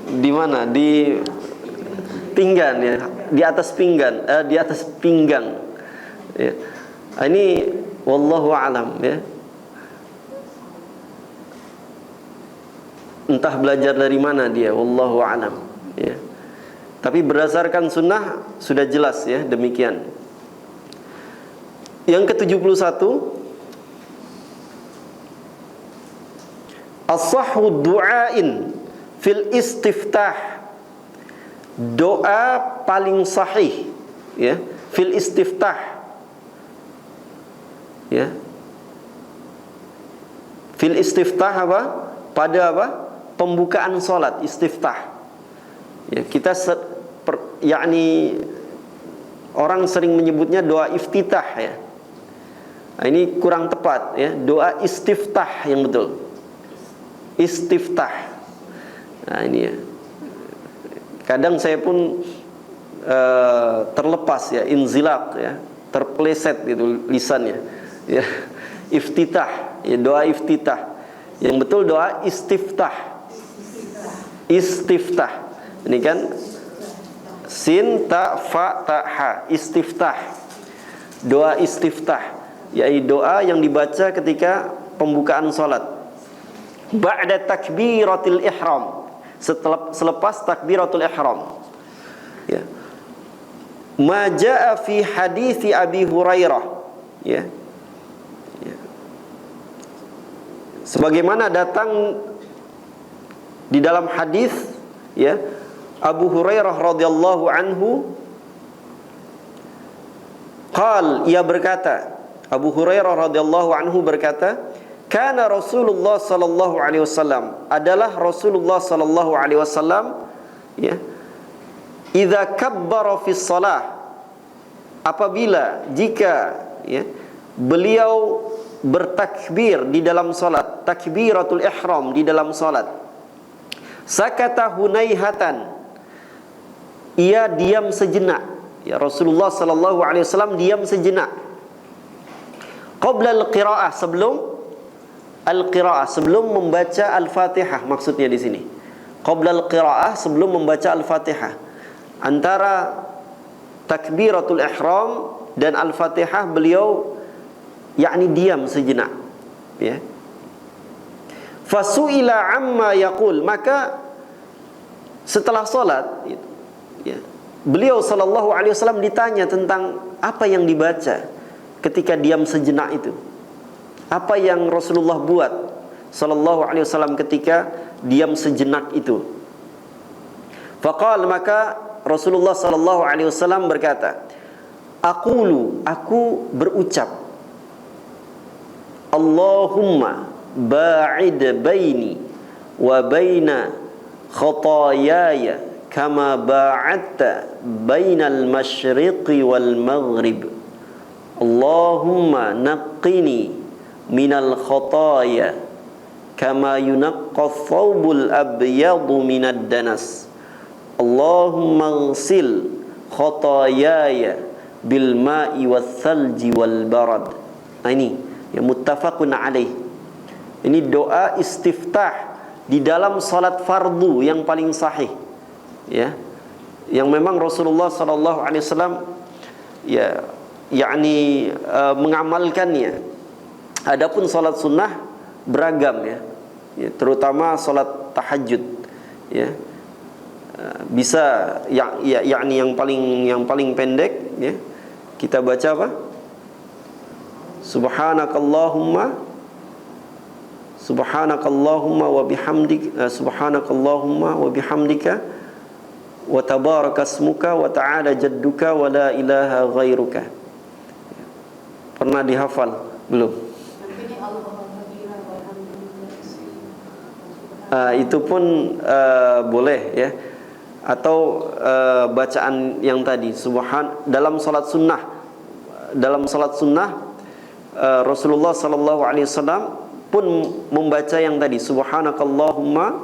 Di mana? Di pinggan, ya, di atas pinggan, di atas pinggang. Ya. Ini wallahu a'lam, ya. Entah belajar dari mana dia, wallahu a'lam, ya. Tapi berdasarkan sunnah sudah jelas, ya, demikian. Yang ke-71, as-sahhu du'ain fil istiftah. Doa paling sahih, ya, fil istiftah, ya. Fil istiftah apa? Pada apa? Pembukaan salat, istiftah. Ya, kita yakni orang sering menyebutnya doa iftitah, ya. Nah, ini kurang tepat, ya. Doa istiftah yang betul. Istiftah. Nah, ini, ya. Kadang saya pun terlepas, ya, inzilak, ya, terpeleset gitu lisannya, ya. Iftitah, ya, doa iftitah. Yang betul doa istiftah. Istiftah. Ini kan sin ta fa ta ha, istiftah. Doa istiftah, yaitu doa yang dibaca ketika pembukaan salat. Ba'da takbiratul ihram, selepas takbiratul ihram. Ya. Ma jaa fi hadits Abi Hurairah, ya. Ya. Sebagaimana datang di dalam hadis, ya, Abu Hurairah radhiyallahu anhu, ia berkata, Abu Hurairah radhiyallahu anhu berkata, kana Rasulullah sallallahu alaihi wasallam, adalah Rasulullah sallallahu alaihi wasallam, ya, idza kabbara fi shalah, apabila jika, ya, beliau bertakbir di dalam salat, takbiratul ihram di dalam salat, sakata hunaihatan, ia diam sejenak. Ya, Rasulullah sallallahu alaihi wasallam diam sejenak. Qabla al-qiraah, sebelum membaca Al-Fatihah, maksudnya di sini. Qabla al-qiraah, sebelum membaca Al-Fatihah. Antara takbiratul ihram dan Al-Fatihah beliau yakni diam sejenak, ya. Fasuila amma yaqul, maka setelah salat, ya, beliau sallallahu alaihi wasallam ditanya tentang apa yang dibaca ketika diam sejenak itu. Apa yang Rasulullah buat sallallahu alaihi wasallam ketika diam sejenak itu. Faqal, maka Rasulullah sallallahu alaihi wasallam berkata, aku berucap, Allahumma ba'id baini wa baina khataayaya kama ba'adta bainal masyriqi wal maghrib. Allahumma naqqini minal khataaya kama yunaqqa thawbul abyadu minad danas. Allahumma ghsil khataayaya bil ma'i wath thalji wal barad. Ini yang muttafaqun alaih. Ini doa istiftah di dalam salat fardu yang paling sahih, ya, yang memang Rasulullah sallallahu alaihi wasallam, ya, yakni mengamalkannya. Adapun salat sunnah beragam, ya, ya, terutama salat tahajud, ya, bisa yakni yang paling pendek, ya, kita baca apa? Subhanakallahumma wa bihamdika, subhanakallahumma wa bihamdika wa tabarakasmuka wa ta'ala jadduka wa la ilaha ghairuka. Pernah dihafal belum? Itu pun boleh, ya. Atau bacaan yang tadi dalam salat sunnah, Rasulullah sallallahu alaihi wasallam pun membaca yang tadi, subhanakallahumma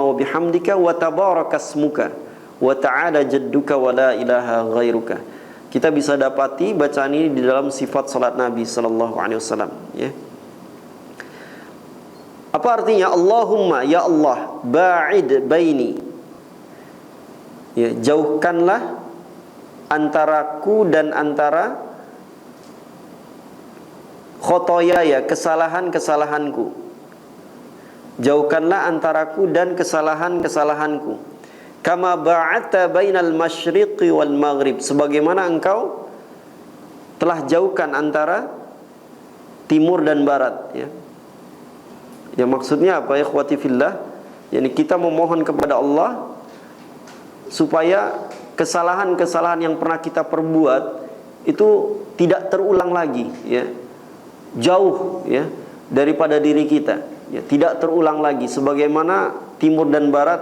wa bihamdika wa tabarakasmuka wa ta'ala jadduka wa la ilaha ghairuka. Kita bisa dapati bacaan ini di dalam sifat salat Nabi sallallahu alaihi wasallam, ya. Apa artinya Allahumma, ya Allah, ba'id baini, ya, jauhkanlah antaraku dan antara khotoyaya, kesalahan-kesalahanku. Jauhkanlah antaraku dan kesalahan-kesalahanku. Kama ba'atta bainal masyriqi wal maghrib, sebagaimana engkau telah jauhkan antara timur dan barat, ya. Ya, maksudnya apa, ikhwati fillah? Yani kita memohon kepada Allah supaya kesalahan-kesalahan yang pernah kita perbuat itu tidak terulang lagi, ya. Jauh, ya, daripada diri kita, ya, tidak terulang lagi sebagaimana timur dan barat,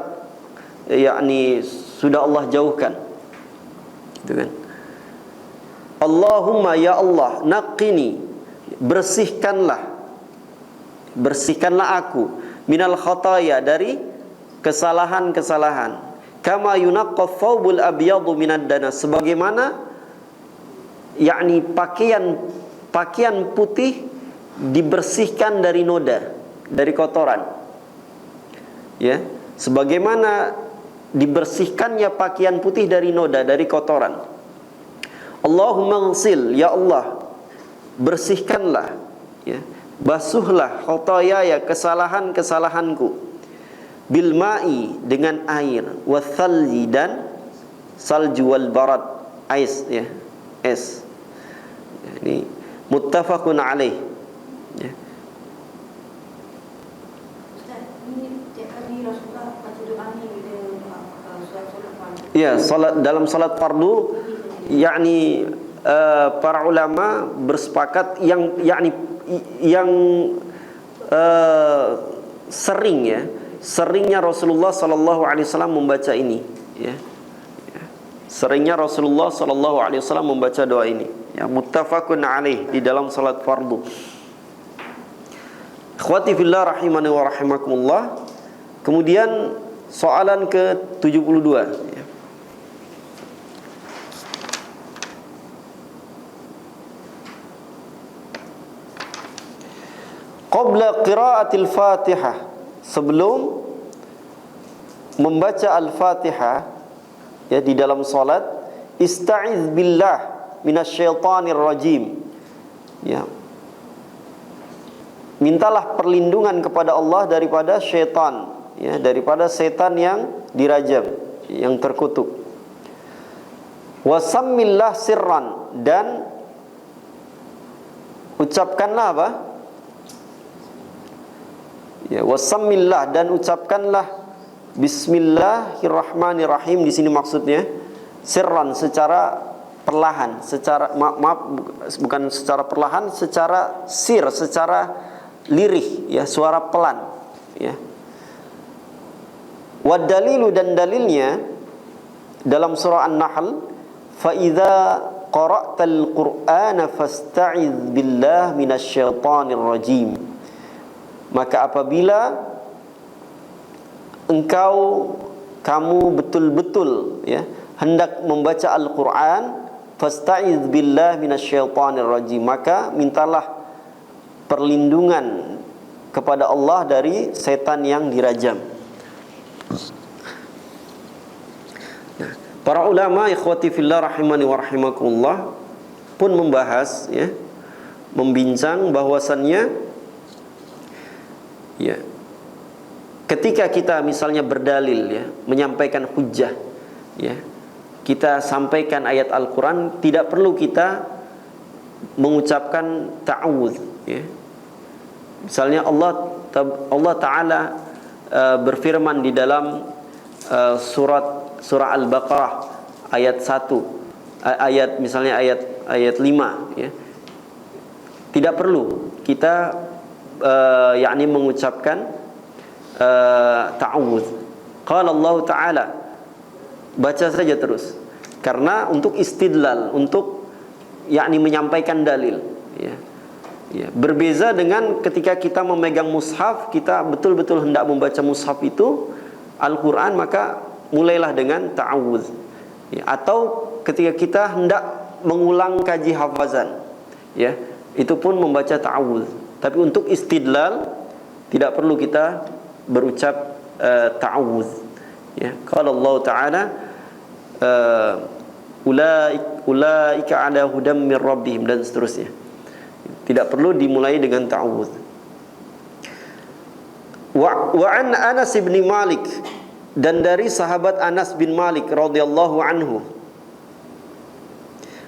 yakni sudah Allah jauhkan, gitu kan. Allahumma, ya Allah, naqqini, bersihkanlah aku, minal khataaya, dari kesalahan-kesalahan, kama yunaqqa thawbul abyadu minad danas, sebagaimana yakni pakaian putih dibersihkan dari noda, dari kotoran, ya, sebagaimana dibersihkannya pakaian putih dari noda, dari kotoran. Allahumma ghsil, ya Allah, bersihkanlah, ya, basuhlah khotoyaya, kesalahan-kesalahanku, bil ma'i, dengan air, wathalji, dan salju, wal barad, ais, ya, es. Ini muttafaqun alaih, ya. Ya, salat, dalam salat fardu, yakni para ulama bersepakat yang sering, ya, seringnya Rasulullah sallallahu alaihi wasallam membaca ini, ya. Seringnya Rasulullah sallallahu alaihi wasallam membaca doa ini, ya, muttafaqun alaih, di dalam salat fardu. Ikhwati fillah rahimani wa rahimakumullah. Kemudian soalan ke-72, ya. Qabla qiraatil Fatihah, sebelum membaca Al-Fatihah, ya, di dalam salat, ista'iz billah minasyaitonir rajim, ya, mintalah perlindungan kepada Allah daripada syaitan, ya, daripada setan yang dirajam, yang terkutuk. Wasammillah sirran, dan ucapkanlah apa? Ya, wasammillah, dan ucapkanlah bismillahirrahmanirrahim. Di sini maksudnya sirran, secara perlahan, secara bukan secara perlahan, secara sir, secara lirih, ya, suara pelan, ya. Wad dalilu, dan dalilnya dalam surah An-Nahl, fa idza qara'tal qur'ana fasta'iz billah minasyaitonir rajim. Maka apabila kamu betul-betul, ya, hendak membaca Al-Quran, fasta'iz billah minasyaitonir rajim, maka mintalah perlindungan kepada Allah dari setan yang dirajam. Nah, para ulama ikhwati fillah rahimani wa rahimakumullah pun membahas, ya, membincang bahwasannya, ya, ketika kita misalnya berdalil, ya, menyampaikan hujjah, ya, kita sampaikan ayat Al-Quran, tidak perlu kita mengucapkan ta'awudz, ya. Misalnya Allah Ta'ala berfirman di dalam surah Al-Baqarah ayat 1, misalnya ayat 5, ya. Tidak perlu kita yakni mengucapkan ta'awudz. Qala Allah Ta'ala, baca saja terus, karena untuk istidlal, untuk yakni menyampaikan dalil, ya. Ya, berbeza dengan ketika kita memegang mushaf, kita betul-betul hendak membaca mushaf itu Al-Quran, maka mulailah dengan ta'awudz, ya. Atau ketika kita hendak mengulang kaji hafazan, ya, itu pun membaca ta'awudz. Tapi untuk istidlal tidak perlu kita berucap ta'awudz, ya. Qala Allah Ta'ala ulaika ala hudam mir rabbihim, dan seterusnya. Tidak perlu dimulai dengan ta'awudz. Wa an Anas bin Malik, dan dari sahabat Anas bin Malik radhiyallahu anhu,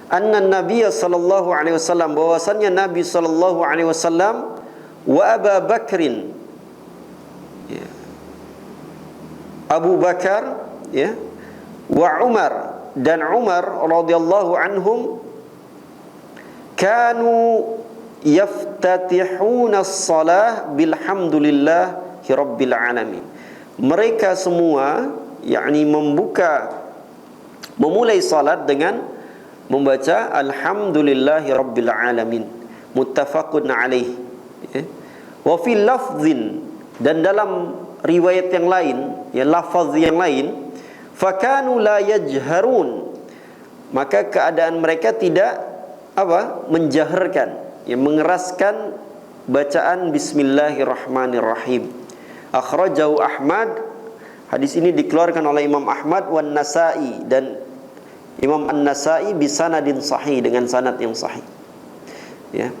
anna Nabiy sallallahu alaihi wasallam, bahwasannya Nabi sallallahu alaihi wasallam, wa Abu Bakrin, ya, Abu Bakar, ya, wa Umar, dan Umar radhiyallahu anhum, kanu yaftatihuna as-salah bilhamdulillahi rabbil alamin. Mereka semua yakni memulai salat dengan membaca alhamdulillahi rabbil alamin, muttafaqun alaih, ya. Wa fil lafzin, dan dalam riwayat yang lain, ya, lafaz yang lain, fakanu la yajharun, maka keadaan mereka tidak menjaharkan, ya, mengeraskan bacaan bismillahirrahmanirrahim. Akhrajahu Ahmad, Hadis ini dikeluarkan oleh Imam Ahmad wan Nasa'i, dan Imam An-Nasa'i bisanadin sahih, dengan sanad yang sahih. Ya.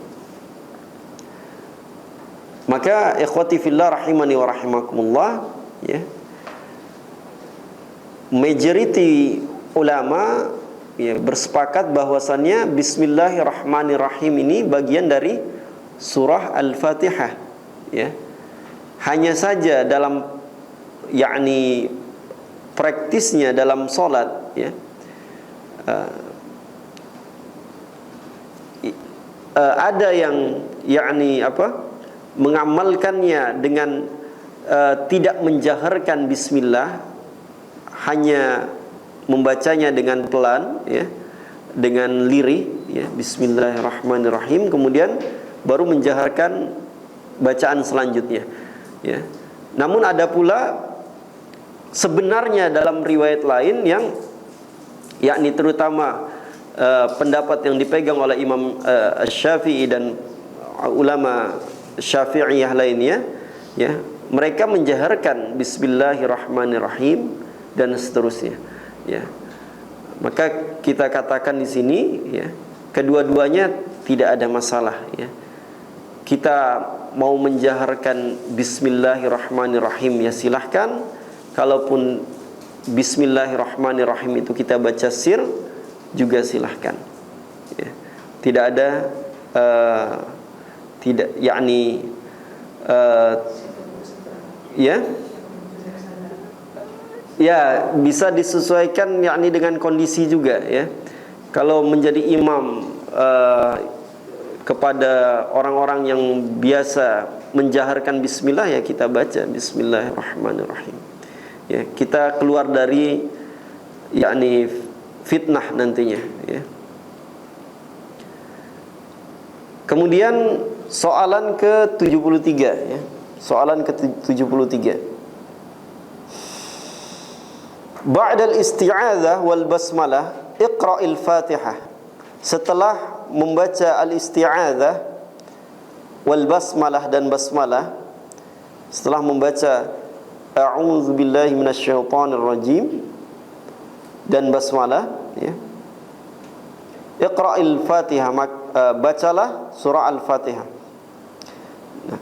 Maka ikhwati fillah rahimani wa rahimakumullah, ya, majority ulama ya bersepakat bahwasannya Bismillahirrahmanirrahim ini bagian dari surah Al-Fatihah, ya. Hanya saja dalam yakni praktisnya dalam salat, ya, ada yang yakni mengamalkannya dengan tidak menjaharkan bismillah, hanya membacanya dengan pelan, ya, dengan lirih, ya, Bismillahirrahmanirrahim, kemudian baru menjaharkan bacaan selanjutnya, ya. Namun ada pula sebenarnya dalam riwayat lain yang yakni terutama pendapat yang dipegang oleh Imam Syafi'i dan ulama Syafi'iyah lainnya, ya, mereka menjaharkan Bismillahirrahmanirrahim dan seterusnya, ya. Maka kita katakan di sini, ya, kedua-duanya tidak ada masalah, ya. Kita mau menjaharkan Bismillahirrahmanirrahim, ya silahkan. Kalaupun Bismillahirrahmanirrahim itu kita baca sir, juga silahkan, ya. Tidak ada tidak yakni ya bisa disesuaikan yakni dengan kondisi juga, ya. Kalau menjadi imam kepada orang-orang yang biasa menjaharkan bismillah, ya kita baca Bismillahirrahmanirrahim, ya. Kita keluar dari yakni fitnah nantinya, ya. Kemudian soalan ke-73, ya. Soalan ke-73. Ba'dal isti'adzah wal basmalah iqra'il Fatihah. Setelah membaca al-isti'adzah wal basmalah dan basmalah, setelah membaca a'udzu billahi minasyaitonir rajim dan basmalah, ya, iqra'il Fatihah, bacalah surah Al-Fatihah. Nah,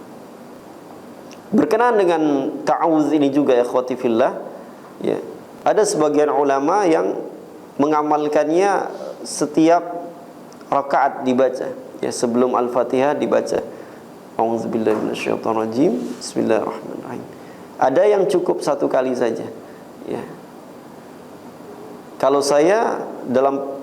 berkenaan dengan ta'awuz ini juga, ya ikhwati fillah, ya, ada sebagian ulama yang mengamalkannya setiap rakaat dibaca, ya, sebelum Al-Fatihah dibaca a'udzubillahi minasyaitonirrajim, bismillahirrahmanirrahim. Ada yang cukup satu kali saja, ya. Kalau saya dalam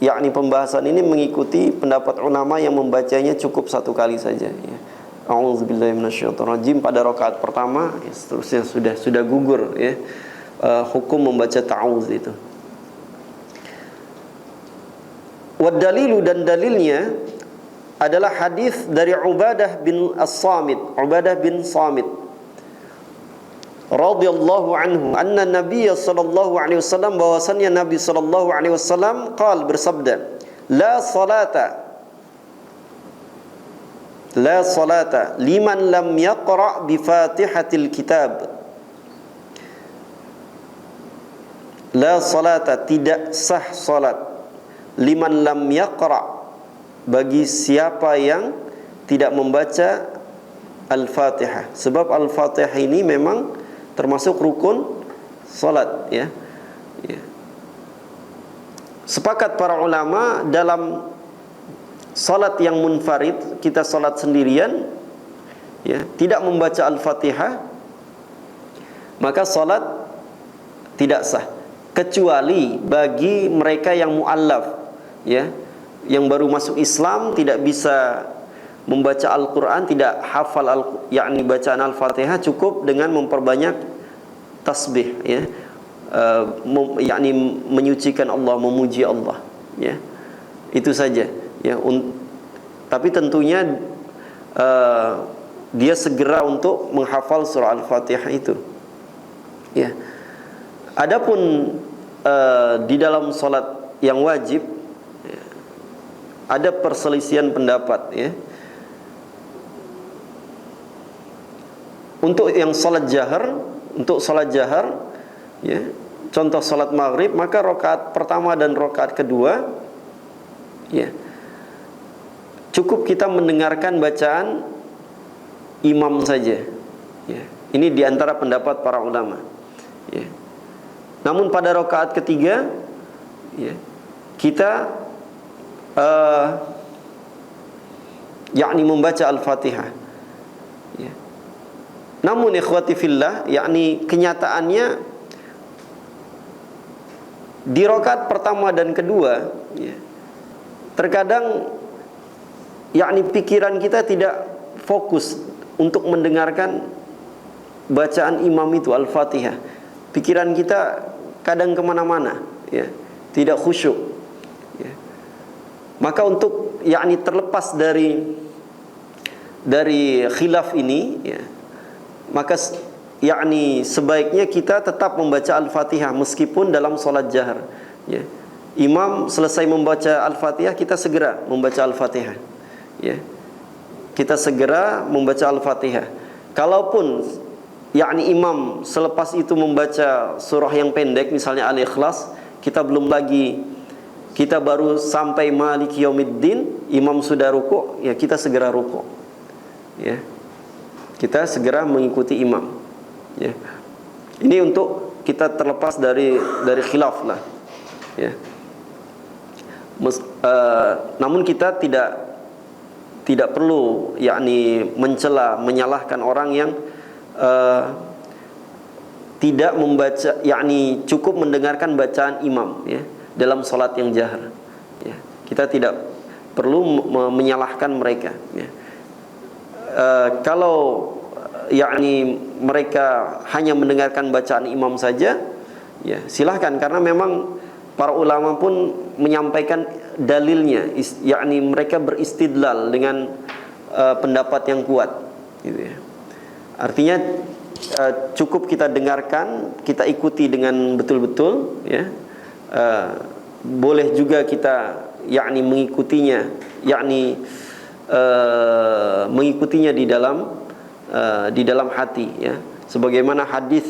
yakni pembahasan ini mengikuti pendapat ulama yang membacanya cukup satu kali saja, ya. A'udzubillahi minasyaitonirrajim pada rakaat pertama, ya, seterusnya sudah gugur, ya, hukum membaca ta'awuz itu. Wad dalilu, dan dalilnya adalah hadis dari Ubadah bin As-Samit, Ubadah bin Samit radhiyallahu anhu, anna Nabiy sallallahu alaihi wasallam, bahwasannya Nabi sallallahu alaihi wasallam bersabda, la salata liman lam yaqra bi Fatihatil kitab. La salata, tidak sah salat, liman lam yaqra, bagi siapa yang tidak membaca Al-Fatihah. Sebab Al-Fatihah ini memang termasuk rukun salat, ya. Ya. Sepakat para ulama dalam salat yang munfarid, kita salat sendirian, ya, tidak membaca Al-Fatihah, maka salat tidak sah, kecuali bagi mereka yang mu'allaf, ya, yang baru masuk Islam, tidak bisa membaca Al-Quran, tidak hafal yakni bacaan Al-Fatihah, cukup dengan memperbanyak tasbih, ya, yakni menyucikan Allah, memuji Allah, ya, itu saja, ya. Tapi tentunya dia segera untuk menghafal surah Al-Fatihah itu, ya. Adapun di dalam salat yang wajib, ya, ada perselisihan pendapat, ya. Untuk yang salat jahar, ya, contoh salat maghrib, maka rakaat pertama dan rakaat kedua, ya, cukup kita mendengarkan bacaan imam saja. Ya, ini diantara pendapat para ulama. Ya. Namun pada rakaat ketiga, ya, kita yakni membaca Al-Fatihah. Ya. Namun ikhwati fillah, yakni kenyataannya di rakaat pertama dan kedua, ya, terkadang yakni pikiran kita tidak fokus untuk mendengarkan bacaan imam itu Al-Fatihah. Pikiran kita kadang kemana-mana, ya, tidak khusyuk, ya. Maka untuk yakni terlepas dari khilaf ini, ya, maka yakni sebaiknya kita tetap membaca Al-Fatihah meskipun dalam solat jahar, ya. Imam selesai membaca Al-Fatihah, kita segera membaca Al-Fatihah, ya. Kita segera membaca Al-Fatihah. Kalaupun yakni imam selepas itu membaca surah yang pendek, misalnya Al-Ikhlas, kita baru sampai Maliki Yaumiddin, imam sudah ruku', ya kita segera ruku', ya. Kita segera mengikuti imam, ya. Ini untuk kita terlepas dari khilaf lah, ya. Namun kita tidak perlu yakni mencela, menyalahkan orang yang tidak membaca, yakni cukup mendengarkan bacaan imam, ya, dalam salat yang jahar, ya. Kita tidak perlu menyalahkan mereka, ya. Kalau yakni mereka hanya mendengarkan bacaan imam saja, ya silahkan, karena memang para ulama pun menyampaikan dalilnya, yakni mereka beristidlal dengan pendapat yang kuat, gitu ya. Artinya cukup kita dengarkan, kita ikuti dengan betul-betul, ya. Boleh juga kita yakni mengikutinya, yakni mengikutinya di dalam hati, ya. Sebagaimana hadis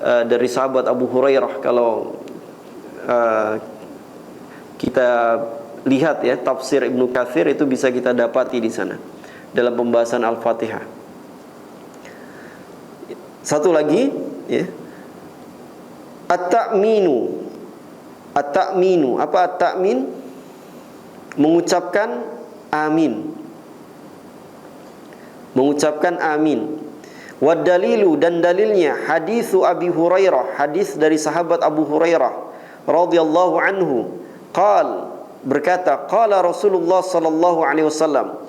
dari sahabat Abu Hurairah, kalau kita lihat, ya, tafsir Ibnu Katsir itu bisa kita dapati di sana dalam pembahasan Al-Fatihah. Satu lagi, ya, at-ta'minu. At-ta'minu, apa at-ta'min? Mengucapkan amin. Mengucapkan amin. Wa dalilu, dan dalilnya haditsu Abi Hurairah, hadis dari sahabat Abu Hurairah radhiyallahu anhu, berkata, qala Rasulullah sallallahu alaihi wasallam,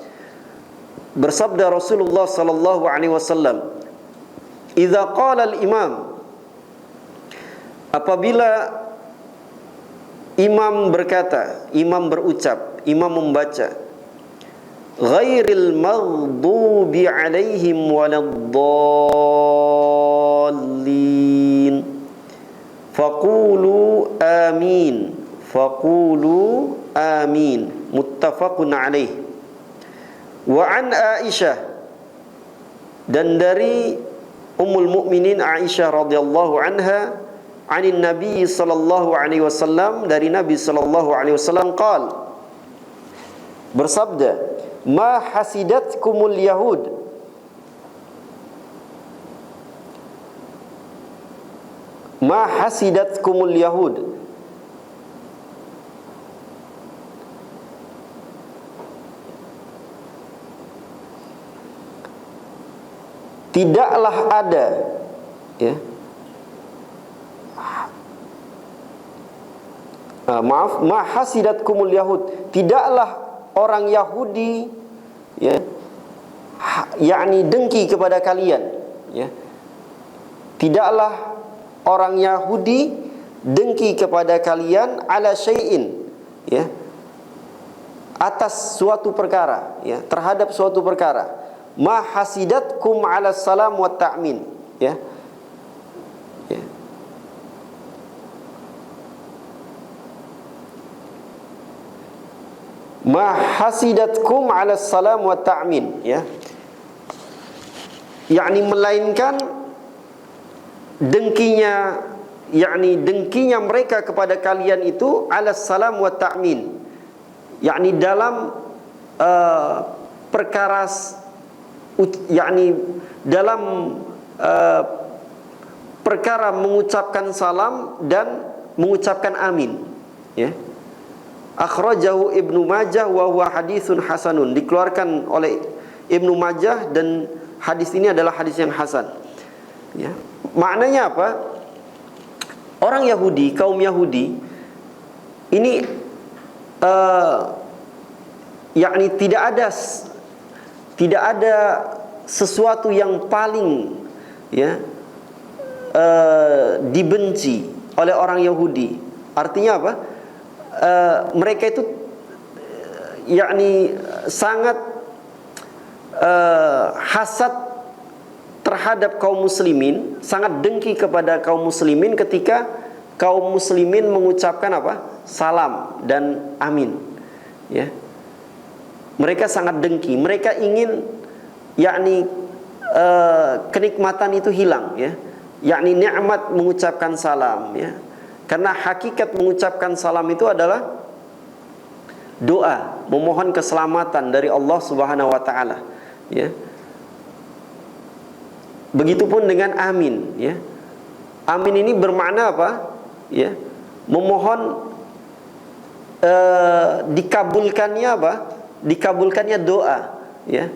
bersabda Rasulullah sallallahu alaihi wasallam, idza qala al-imam, apabila imam berkata, imam berucap, imam membaca, ghairil maghdubi alaihim waladdallin, faqulu amin, faqulu amin, muttafaqun alaih. Wa an Aisyah, dan dari Ummul Mukminin Aisyah radhiyallahu anha, anin Nabi sallallahu alaihi wasallam, dari Nabi sallallahu alaihi wasallam, bersabda, ma hasidatkumul yahud, ma hasidatkumul yahud, tidaklah ada, ya, ma hasidatkumul yahud, tidaklah orang Yahudi, ya, yakni dengki kepada kalian, ya. Tidaklah orang Yahudi dengki kepada kalian ala syai'in, ya, atas suatu perkara, ya, terhadap suatu perkara. Ma hasidatkum ala salam wa ta'min, ya. Ya. Ma hasidatkum ala salam wa ta'min, ya. Yakni melainkan dengkinya yakni dengkinya mereka kepada kalian itu ala salam wa ta'min, yakni dalam perkara yakni dalam perkara mengucapkan salam dan mengucapkan amin, ya. Akhrajahu Ibnu Majah wa huwa haditsun hasanun, dikeluarkan oleh Ibnu Majah dan hadis ini adalah hadis yang hasan, ya. Maknanya apa? Orang Yahudi, kaum Yahudi ini yakni tidak ada sesuatu yang paling, ya, dibenci oleh orang Yahudi. Artinya apa? Mereka itu yakni sangat hasad terhadap kaum muslimin, sangat dengki kepada kaum muslimin ketika kaum muslimin mengucapkan apa? Salam dan amin, ya. Mereka sangat dengki, mereka ingin yakni kenikmatan itu hilang, ya, yakni nikmat mengucapkan salam, ya. Karena hakikat mengucapkan salam itu adalah doa, memohon keselamatan dari Allah Subhanahu wa taala, ya. Begitupun dengan amin, ya. Amin ini bermakna apa? Ya, memohon dikabulkannya apa? Dikabulkannya doa, ya.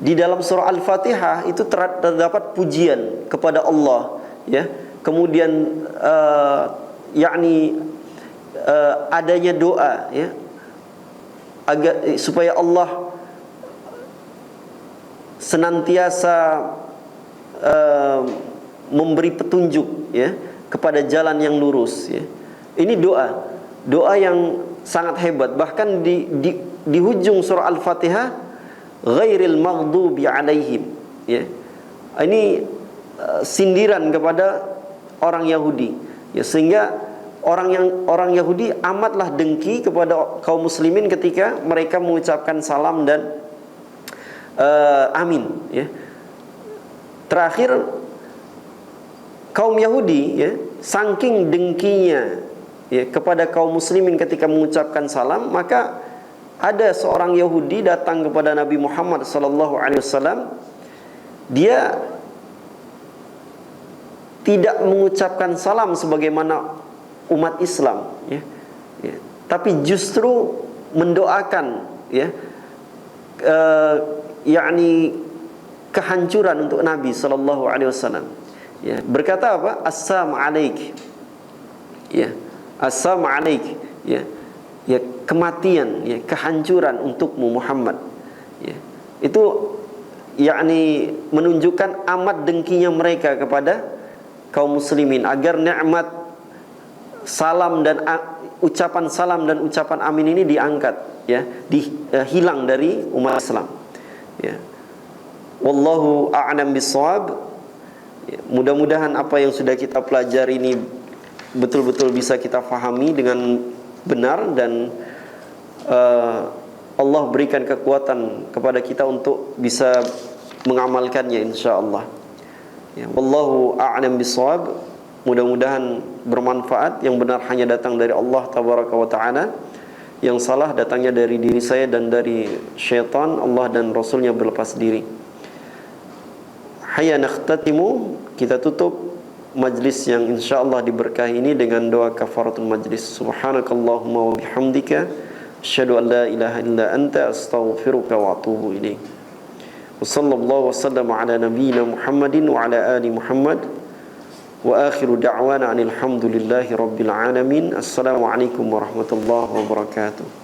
Di dalam surah Al-Fatihah itu terdapat pujian kepada Allah, ya. Kemudian yakni adanya doa, ya, agar supaya Allah senantiasa memberi petunjuk, ya, kepada jalan yang lurus, ya. Ini doa yang sangat hebat. Bahkan di hujung surah Al-Fatihah, ghairil maghdubi alaihim, ya. Ini sindiran kepada orang Yahudi, ya, sehingga orang Yahudi amatlah dengki kepada kaum muslimin ketika mereka mengucapkan salam dan amin, ya. Terakhir, kaum Yahudi, ya, saking dengkinya, ya, kepada kaum muslimin ketika mengucapkan salam, maka ada seorang Yahudi datang kepada Nabi Muhammad SAW. Dia tidak mengucapkan salam sebagaimana umat Islam, ya, ya, tapi justru mendoakan, ya, yakni kehancuran untuk Nabi SAW. Ya, berkata apa? Assalamu alaik, ya, assalamu alaik, ya, ya, kematian, ya, kehancuran untukmu Muhammad, ya. Itu yakni menunjukkan amat dengkinya mereka kepada kaum muslimin agar nikmat salam dan ucapan salam dan ucapan amin ini diangkat, ya, hilang dari umat Islam, ya. Wallahu a'lam bissawab. Ya, mudah-mudahan apa yang sudah kita pelajari ini betul-betul bisa kita fahami dengan benar dan Allah berikan kekuatan kepada kita untuk bisa mengamalkannya insyaallah. Ya, wallahu a'lam bissawab. Mudah-mudahan bermanfaat. Yang benar hanya datang dari Allah tabaraka wa taala, yang salah datangnya dari diri saya dan dari syaitan. Allah dan Rasulnya berlepas diri. Hayya nakhtatimu, kita tutup majlis yang insyaallah diberkahi ini dengan doa kafaratul majlis. Subhanakallahumma wa bihamdika asyhadu an la ilaha illa anta astaghfiruka wa atubu ilaik. Wa sallallahu wasallam ala nabiyyina Muhammadin wa ala ali Muhammad. Wa akhiru da'wana alhamdulillahi rabbil alamin. Assalamualaikum warahmatullahi wabarakatuh.